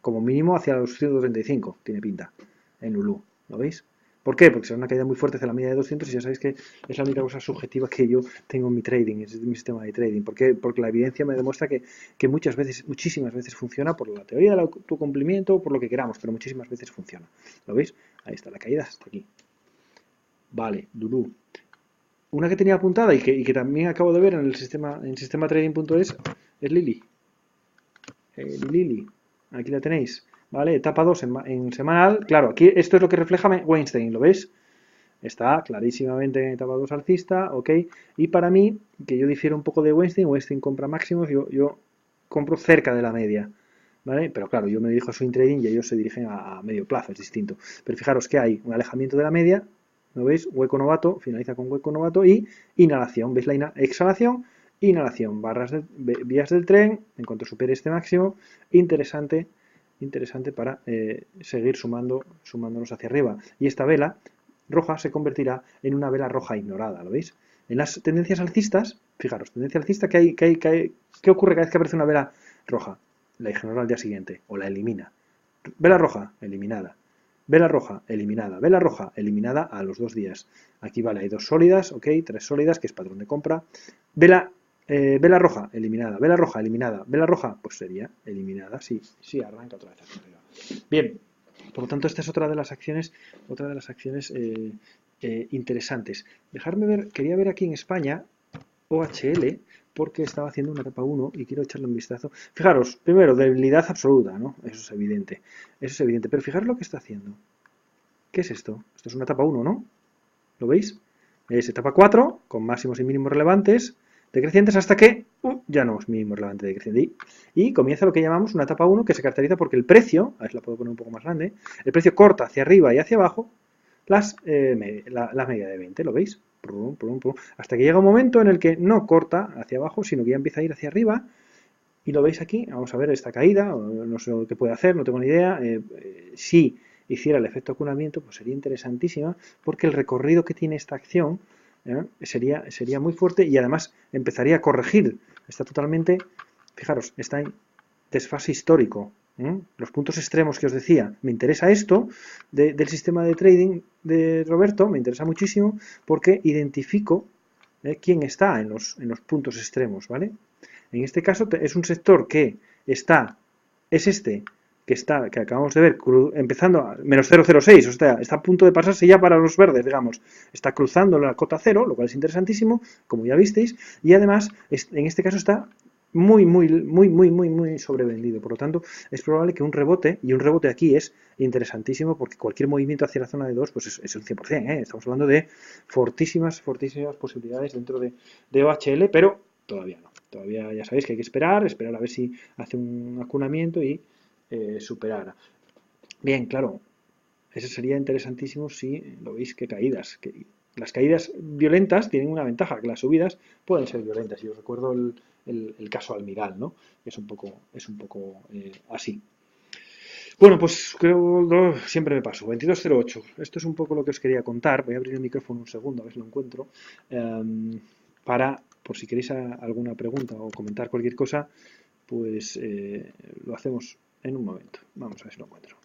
Como mínimo hacia los 135 tiene pinta en Lulu. ¿Lo veis? ¿Por qué? Porque será una caída muy fuerte hacia la media de 200 y ya sabéis que es la única cosa subjetiva que yo tengo en mi trading, es mi sistema de trading. ¿Por qué? Porque la evidencia me demuestra que muchísimas veces funciona por la teoría del autocumplimiento, por lo que queramos, pero muchísimas veces funciona. ¿Lo veis? Ahí está la caída hasta aquí. Vale, Dulú. Una que tenía apuntada y que también acabo de ver en el sistema, en sistematrading.es es Lili. Lili. Aquí la tenéis. ¿Vale? Etapa 2 en semanal. Claro, aquí esto es lo que refleja Weinstein, ¿lo veis? Está clarísimamente en etapa 2 alcista, ok. Y para mí, que yo difiero un poco de Weinstein compra máximos, yo compro cerca de la media, ¿vale? Pero claro, yo me dirijo a swing trading y ellos se dirigen a medio plazo, es distinto. Pero fijaros que hay un alejamiento de la media, ¿no veis? Hueco novato, finaliza con hueco novato y inhalación, ¿veis la exhalación? Inhalación, vías del tren, en cuanto supere este máximo, interesante para seguir sumándonos hacia arriba. Y esta vela roja se convertirá en una vela roja ignorada, ¿lo veis? En las tendencias alcistas, fijaros, tendencia alcista, ¿qué ocurre cada vez que aparece una vela roja? La ignora al día siguiente o la elimina. Vela roja, eliminada. Vela roja, eliminada. Vela roja, eliminada a los 2 días. Aquí vale, hay 2 sólidas, ok, 3 sólidas, que es patrón de compra. Vela roja, eliminada. Vela roja, eliminada. Vela roja, pues sería eliminada. Sí, arranca otra vez hacia arriba. Bien, por lo tanto, esta es otra de las acciones interesantes. Dejarme ver, quería ver aquí en España OHL, porque estaba haciendo una etapa 1 y quiero echarle un vistazo. Fijaros, primero, debilidad absoluta, ¿no? Eso es evidente. Pero fijaros lo que está haciendo. ¿Qué es esto? Esto es una etapa 1, ¿no? ¿Lo veis? Es etapa 4, con máximos y mínimos relevantes, decrecientes hasta que ya no es mínimo relevante decreciente. Y comienza lo que llamamos una etapa 1 que se caracteriza porque el precio, a ver si la puedo poner un poco más grande, el precio corta hacia arriba y hacia abajo la media de 20, ¿lo veis? Hasta que llega un momento en el que no corta hacia abajo, sino que ya empieza a ir hacia arriba. Y lo veis aquí, vamos a ver esta caída, no sé qué puede hacer, no tengo ni idea. Si hiciera el efecto acunamiento, pues sería interesantísima, porque el recorrido que tiene esta acción sería muy fuerte y además empezaría a corregir. Está totalmente, fijaros, está en desfase histórico. Los puntos extremos que os decía, me interesa esto del sistema de trading de Roberto, me interesa muchísimo porque identifico quién está en los puntos extremos, ¿vale? En este caso es un sector que que acabamos de ver, empezando a menos 0,06, o sea, está a punto de pasarse ya para los verdes, digamos. Está cruzando la cota cero, lo cual es interesantísimo, como ya visteis, y además, en este caso está muy sobrevendido. Por lo tanto, es probable que un rebote, y un rebote aquí es interesantísimo porque cualquier movimiento hacia la zona de 2 pues es un 100%, ¿eh? Estamos hablando de fortísimas posibilidades dentro de OHL, pero todavía no. Todavía ya sabéis que hay que esperar a ver si hace un acunamiento y superar. Bien, claro, eso sería interesantísimo si lo veis que caídas. Las caídas violentas tienen una ventaja, que las subidas pueden ser violentas. Y os recuerdo el caso Almiral, ¿no? Es un poco así. Bueno, pues creo siempre me paso. 2208. Esto es un poco lo que os quería contar. Voy a abrir el micrófono un segundo, a ver si lo encuentro. Por si queréis alguna pregunta o comentar cualquier cosa, pues lo hacemos en un momento. Vamos a ver si lo encuentro.